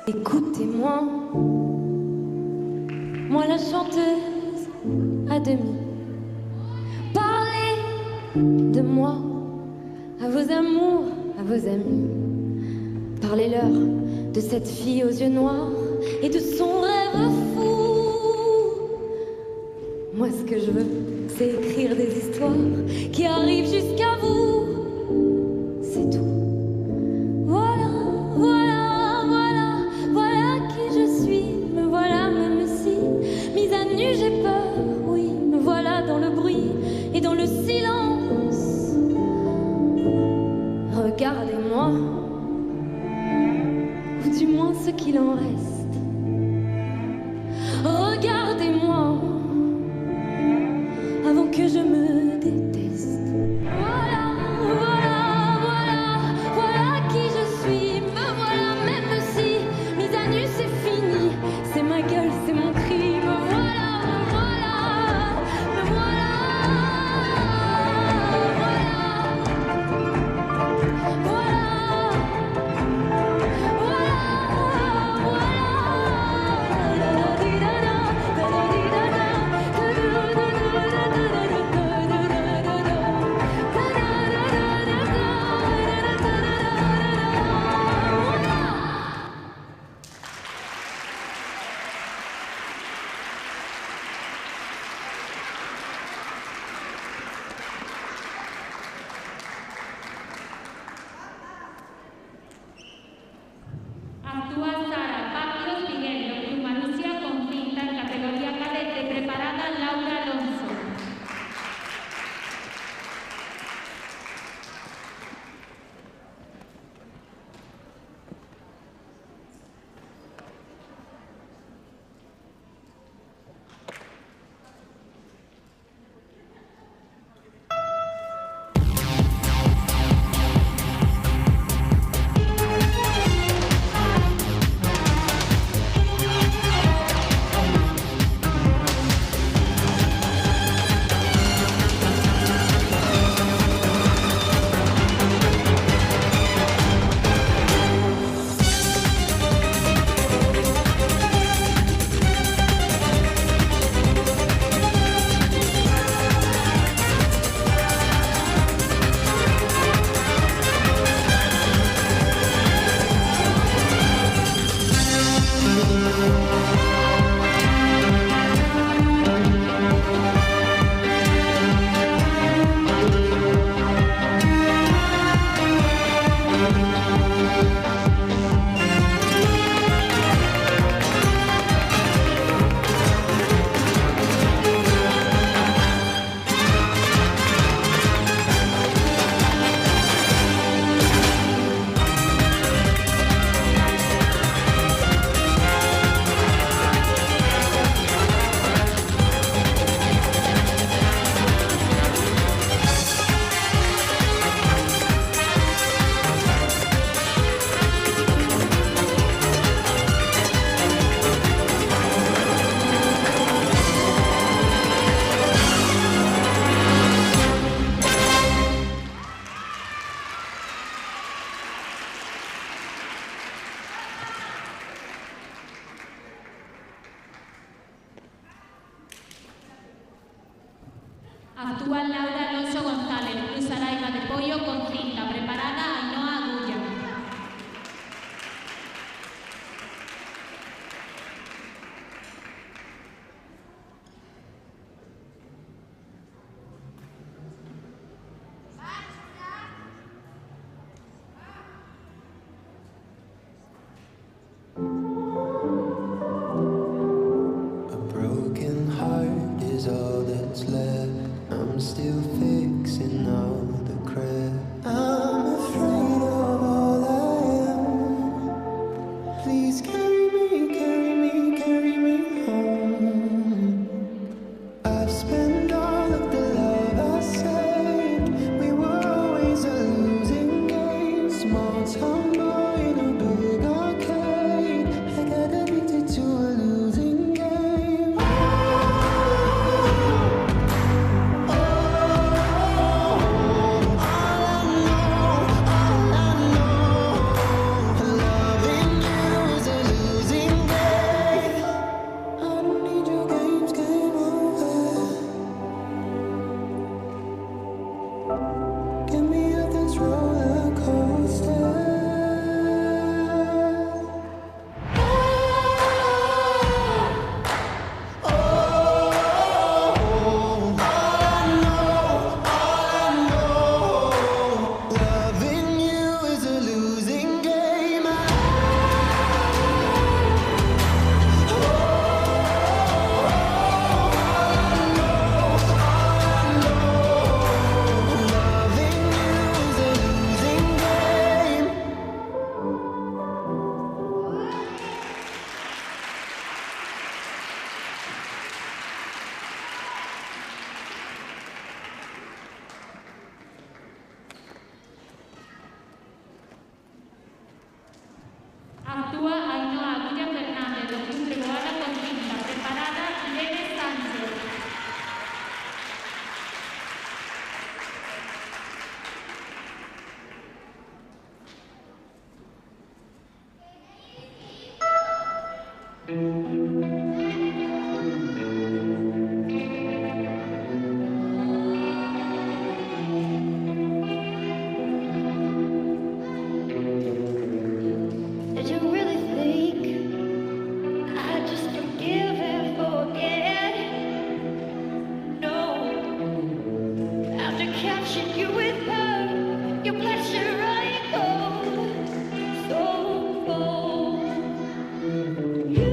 Écoutez-moi, moi la chanteuse à demi. Parlez de moi à vos amours, à vos amis. Parlez-leur de cette fille aux yeux noirs et de son rêve fou. Moi ce que je veux, c'est écrire des histoires qui arrivent jusqu'à vous. C'est tout. Voilà, voilà, voilà, voilà qui je suis. Me voilà même si, mise à nu j'ai peur. Oui, me voilà dans le bruit et dans le silence. Regardez-moi, ou du moins ce qu'il en reste. Regardez-moi, avant que je me déteste. Voilà, voilà, voilà, voilà qui je suis. Me voilà même si, mise à nu c'est fini. C'est ma gueule, c'est mon cri. Me voilà, me voilà, me voilà, voilà, Actúa Sara Pacios Miguel, Pluma Lucia con cinta en categoría cadete, preparada Laura Alonso. Actúa Laura Alonso González, Cruz Araima de pollo con cinta, preparada Ainhoa Agulla. A broken heart is all that's left. I'm still fixing all the cracks. I'm afraid of all I am. Please carry me, carry me, carry me home. I've spent all of the love I saved. We were always a losing game. Small town boy in a big arcade. I got addicted to a losing game. Loving you is a losing game. I don't need your games, game over. Get me off this roller coaster. Loving you is a losing game. Loving you is a losing game. Actúa Ainhoa Agulla Fernández, de Octubre Boada con cinta, preparada Irene Sánchez. Did you really think I'd just forgive and forget? No. After capturing you with her, your pleasure I go so cold. You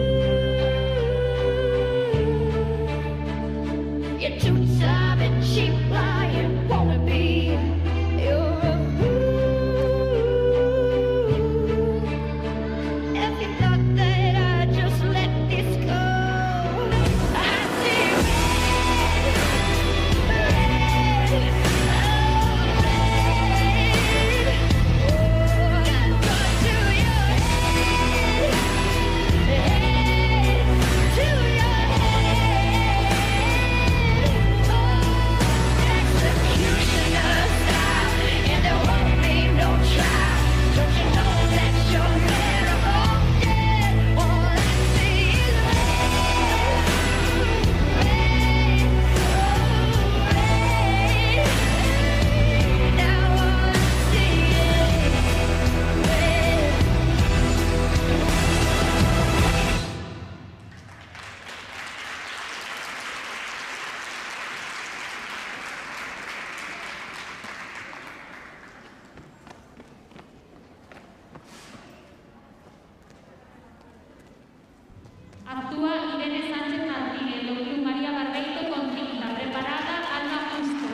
Actúa Irene Sánchez Martínez, do Club María Barreito con cinta. Preparada, Alba Justo.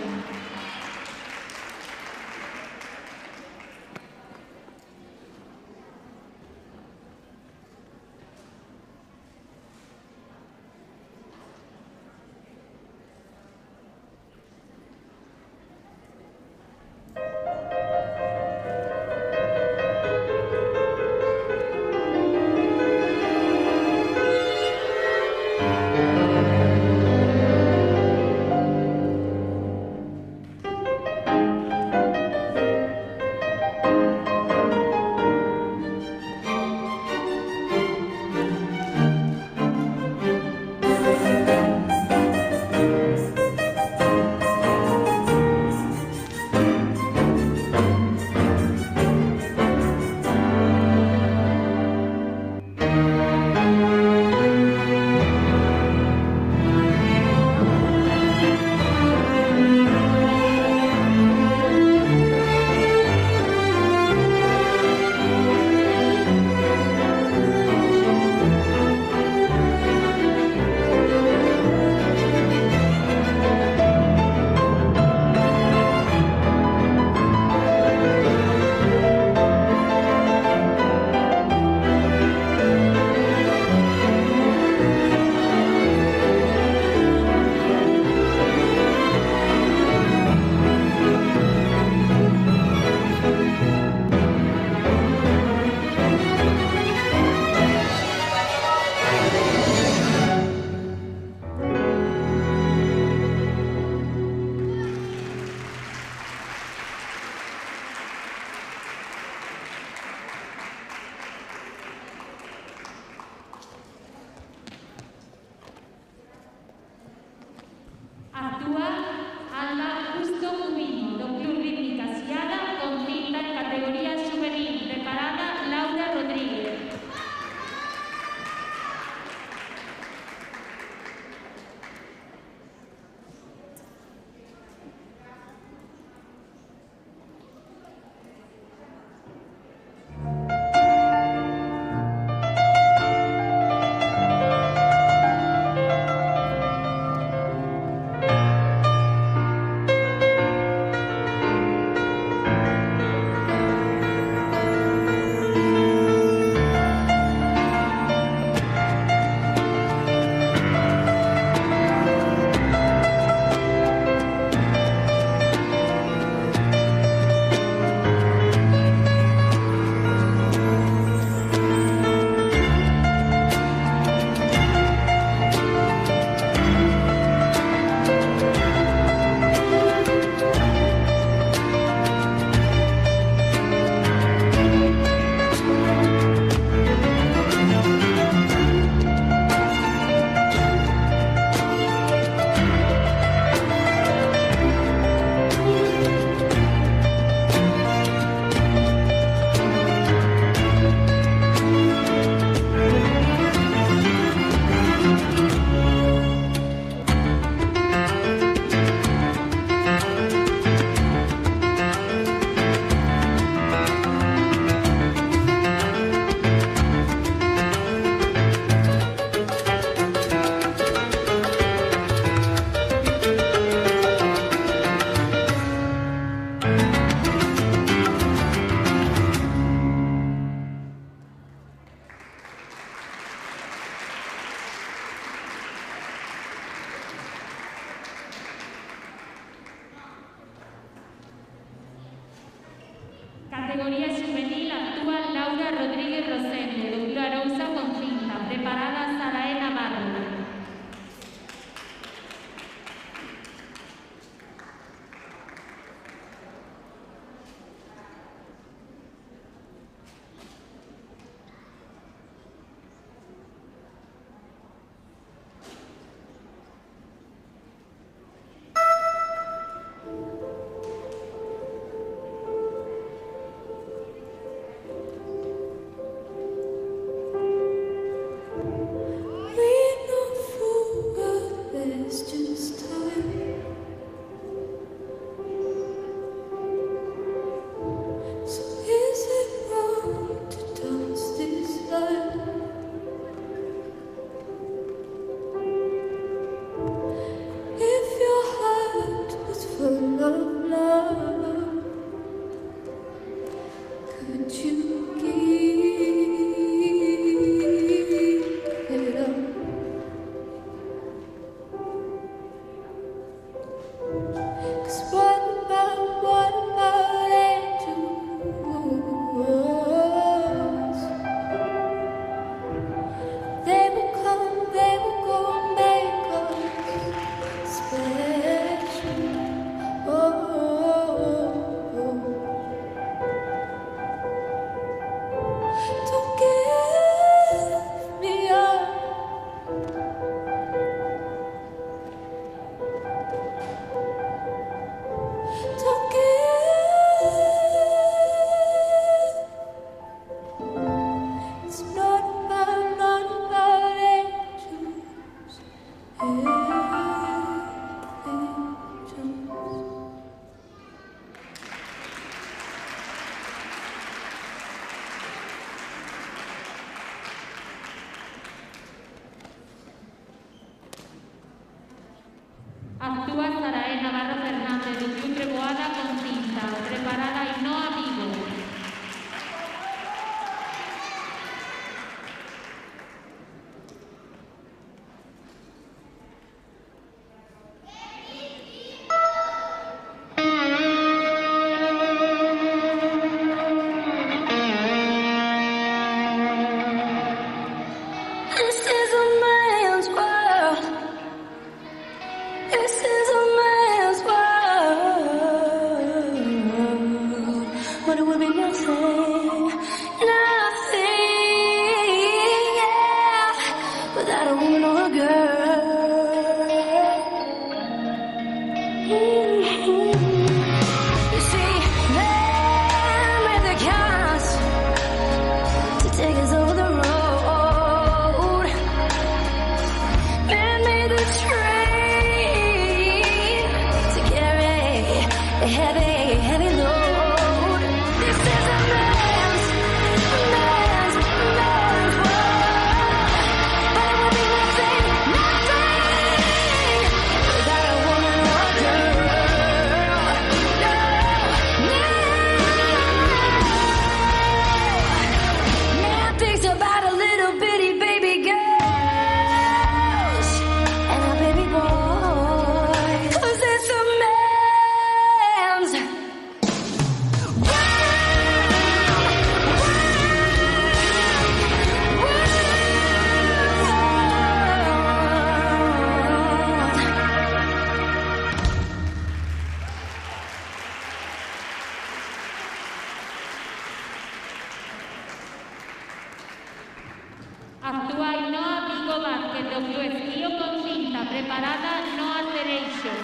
Actúa Alba Justo Cubino, do Club Rítmica Siada, con cinta en categoría juvenil. Preparada, Laura Rodríguez. Categoría juvenil, actúa Laura Rodríguez Rosende, do Club Arousa con cinta. Preparada, Sarae Navarro. Actúa Ainhoa Vigo Vázquez, do Club Esquío con cinta, preparada Noa Cereixo.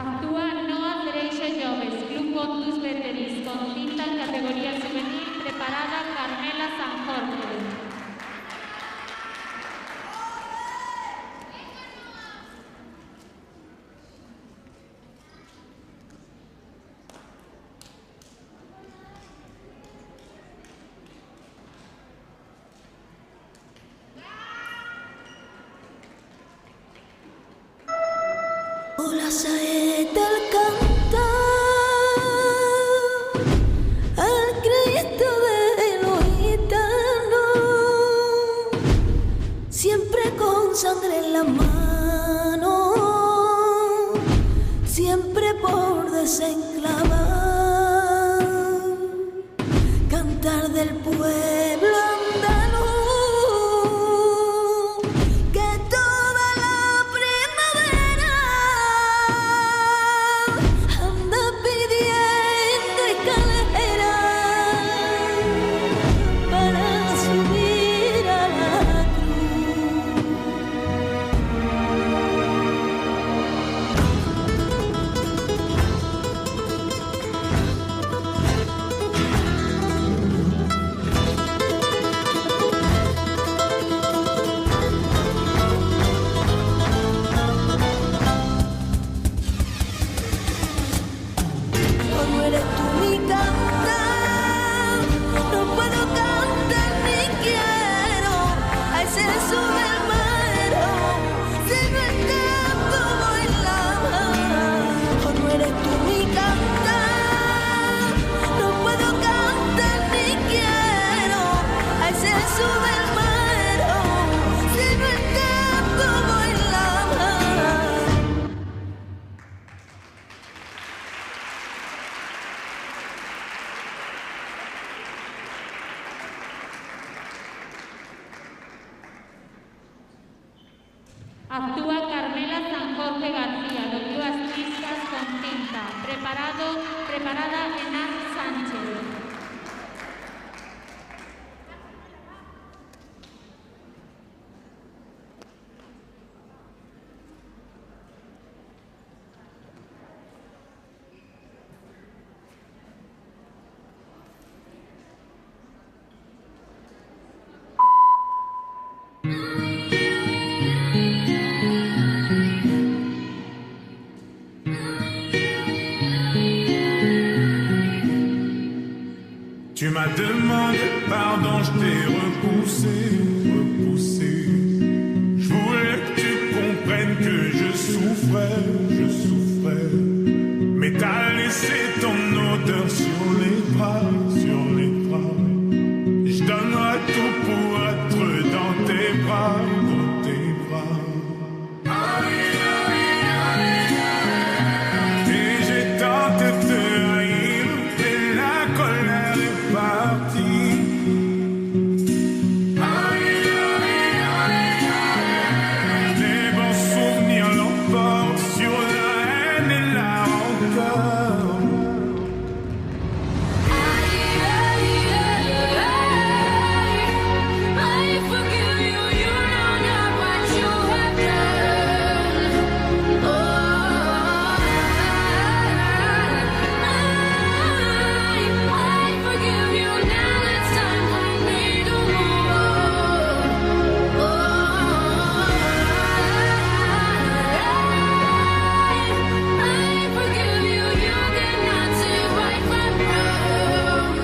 Actúa Noa Cereixo Lloves, Club Contus Veteris, con cinta en categoría juvenil, preparada Carmela San Jorge. Hola saeta al cantar al Cristo de los gitanos, siempre con sangre en la mano, siempre por desenclavar, cantar del pueblo andaluz. Actúa Carmela San Jorge García, do Club Astristas con cinta, preparada Enan Sánchez. Tu m'as demandé pardon, je t'ai repoussé. Je voulais que tu comprennes que je souffrais, mais t'as laissé ton odeur sur les bras, Je donnerai tout pour être dans tes bras, Et j'ai tenté de te haïr, et la colère est partie. Les bons souvenirs l'emportent sur la haine et la rancœur. I forgive you, you know not what you have done. I forgive you, now it's time for me to move on. I forgive you, you cannot see right from wrong.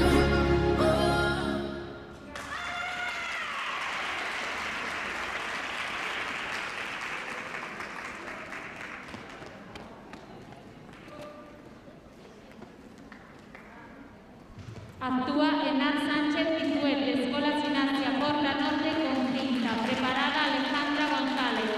Actúa Enar Sánchez Pituel, de Escola Gimnasia Porta Norte con cinta. Preparada Alejandra González.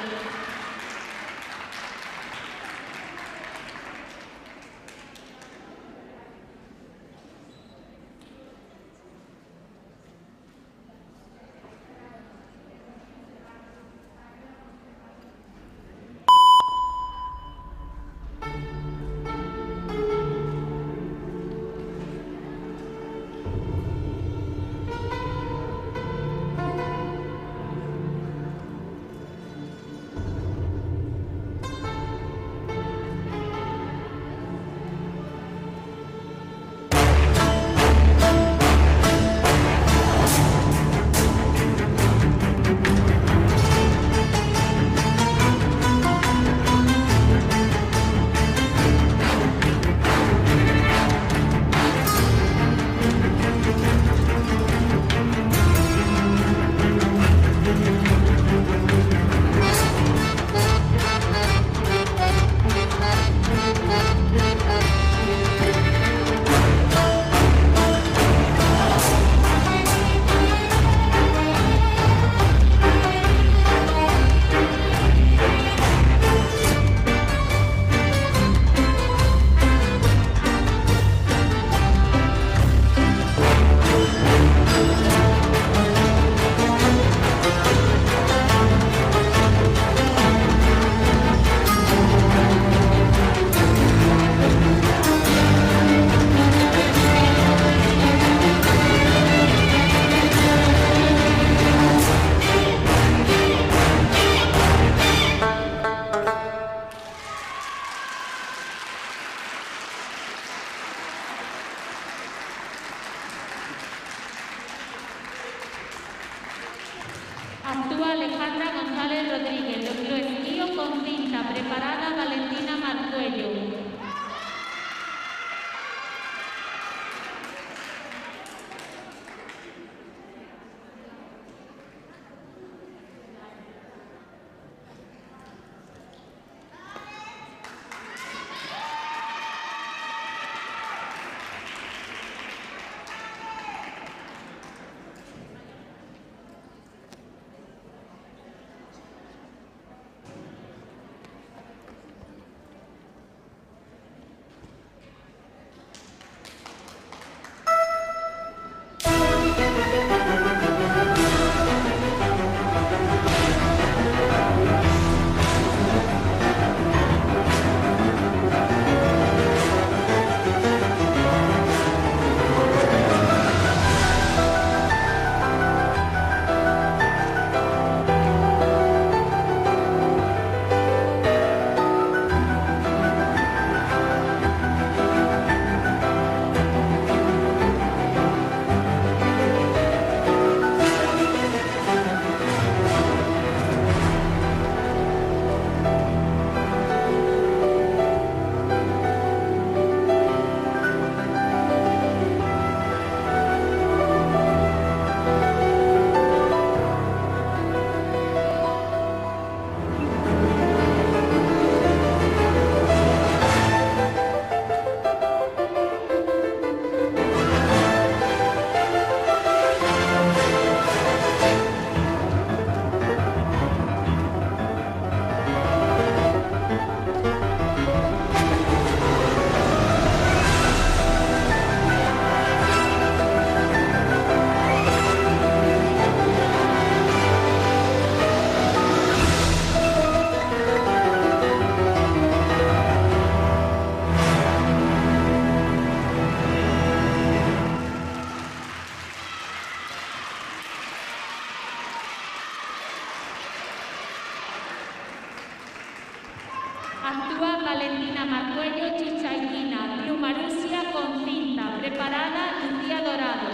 Actúa Valentina Marcuello Chichaiguina, Plumarusia con cinta. Preparada Lucía Dorado.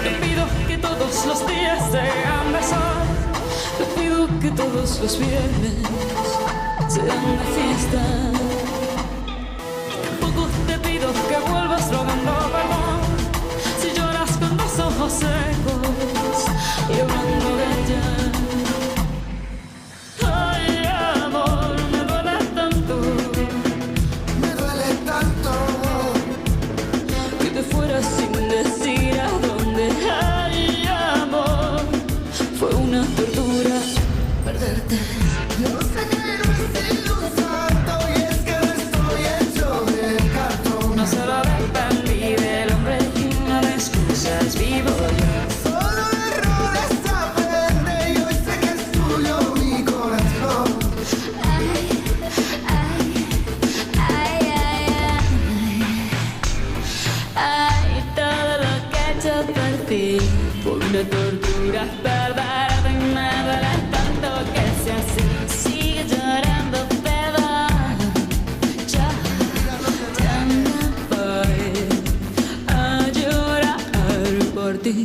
Te pido que todos los días sean de sol. Te pido que todos los viernes sean de fiesta. Tampoco te pido que vuelvas rogando perdón si lloras con los ojos secos y hablando de ella. Ay, amor, me duele tanto. Me duele tanto que te fueras sin decir a dónde. Ay, amor, fue una tortura perderte. Yo sé que no he sido un santo y es que no estoy hecho de cartón. No solo dependí del hombre y una de excusas vivo yo. Solo errores aprende y hoy sé que es tuyo mi corazón. Ay, todo lo que he hecho por ti fue una tortura perderte. Me duele tanto que sea así. Sigue llorando, perdón. Ya me voy a llorar por ti.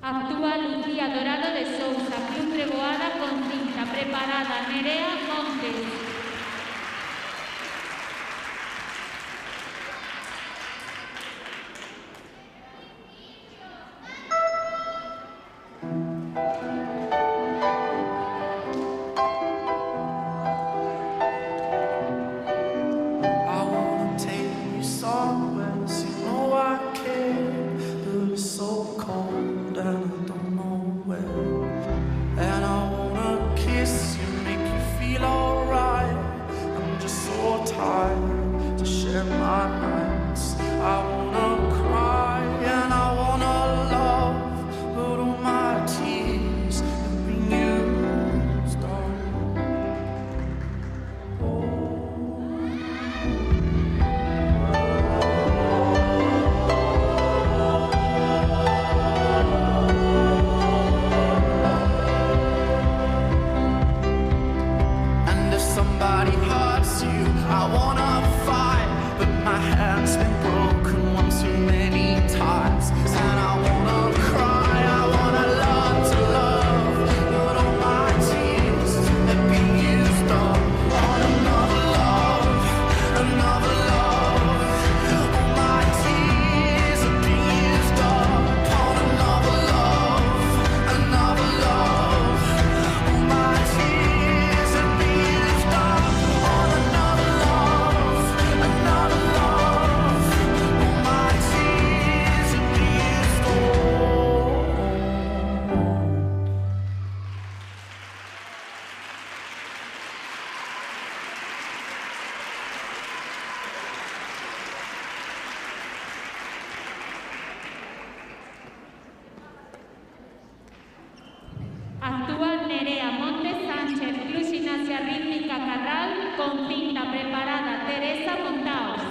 Actúa Lucía Dorado de Sousa, Club Reboada con cinta. Preparada Nerea Montes. I wanna take you somewhere, so you know I care. But it's so cold and I don't know where. And I wanna kiss you, make you feel alright. I'm just so tired to share my nights. I wanna cry and I wanna love, but all my tears have been used up. And if somebody hurts you, I wanna fight, but my hand's been broken one too many times. And I wanna cry, I wanna learn to love, but all my tears have been used up on another love, another love. All my tears have been used up on another love, another love. All my tears have been used up on another love, another love. All my tears have been used up. Actúa Nerea Montes Sánchez, Club Gimnasia Rítmica Carral con cinta. Preparada Teresa Montaos.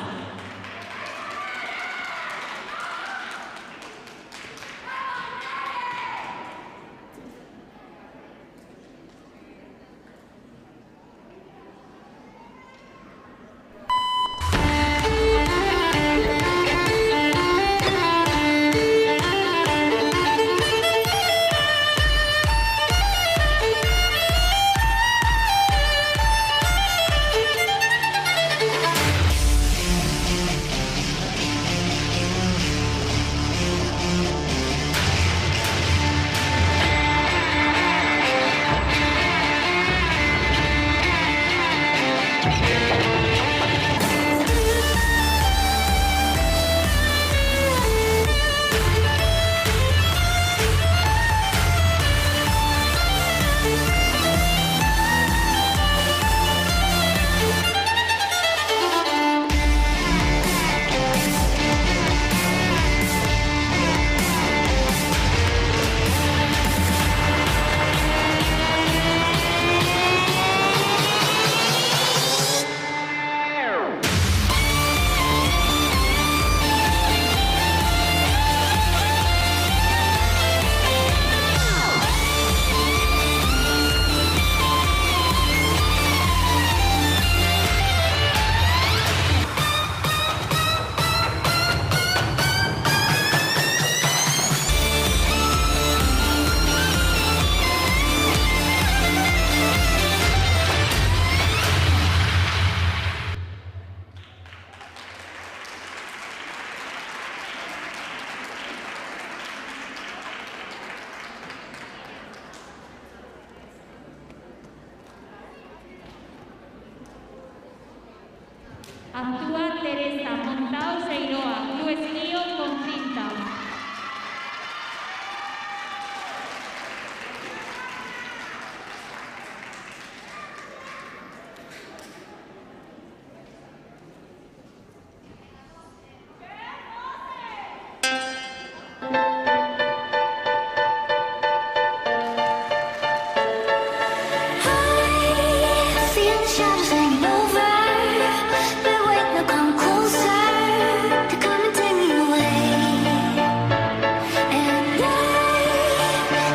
Actúa Teresa Montaos Eiroa, Cruz Estío con cinta. Feel the shadows hanging over. But wait, now come closer to come and take me away. And I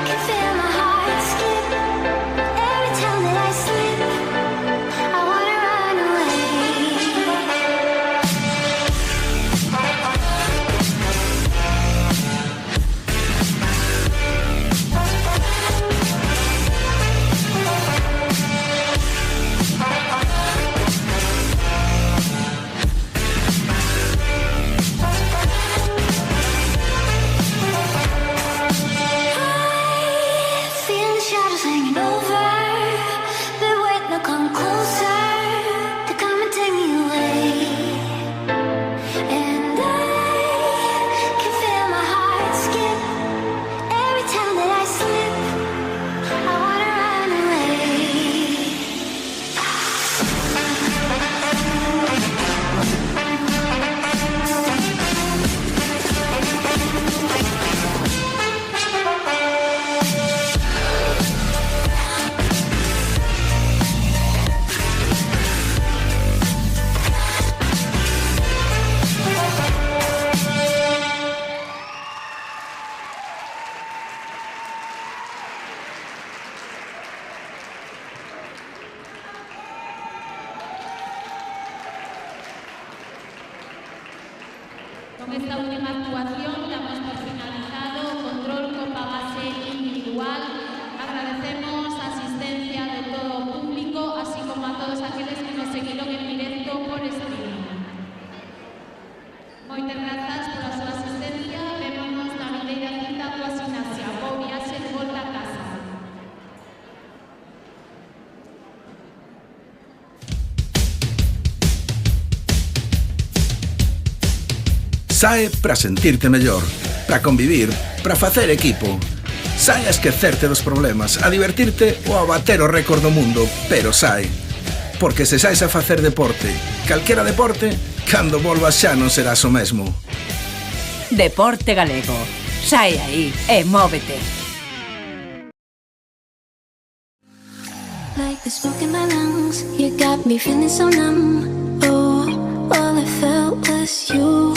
can feel my heart skip every time that I slip. I wanna run away. Feel the shadows hanging over. But wait, now come closer to come and take me away. And I can feel my heart skip every time that I slip. I wanna run away. Con esta última actuación damos por finalizado Control Copa Base individual. Agradecemos a asistencia de todo o público, así como a todos aqueles que nos seguiron en directo por streaming. Moitas grazas pola súa asistencia. Vémonos na vindeira cita coa Sinasia. Bo viaxe de volta a casa. Sae para sentirte mellor, para convivir, para facer equipo. Sae a esquecerte dos problemas, a divertirte ou a bater o récord do mundo, pero sae. Porque se saes a facer deporte, calquera deporte, cando volvas xa non serás o mesmo. Deporte Galego. Sae aí e móvete. Like the smoke in my lungs, you got me feeling so numb. Oh, all I felt was you.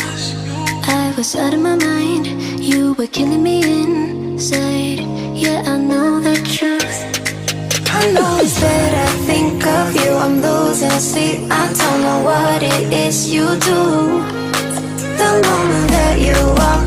I was out of my mind, you were killing me inside. Yeah, I know the truth. I know it's that I think of you, I'm losing sleep. I don't know what it is you do. The moment that you walk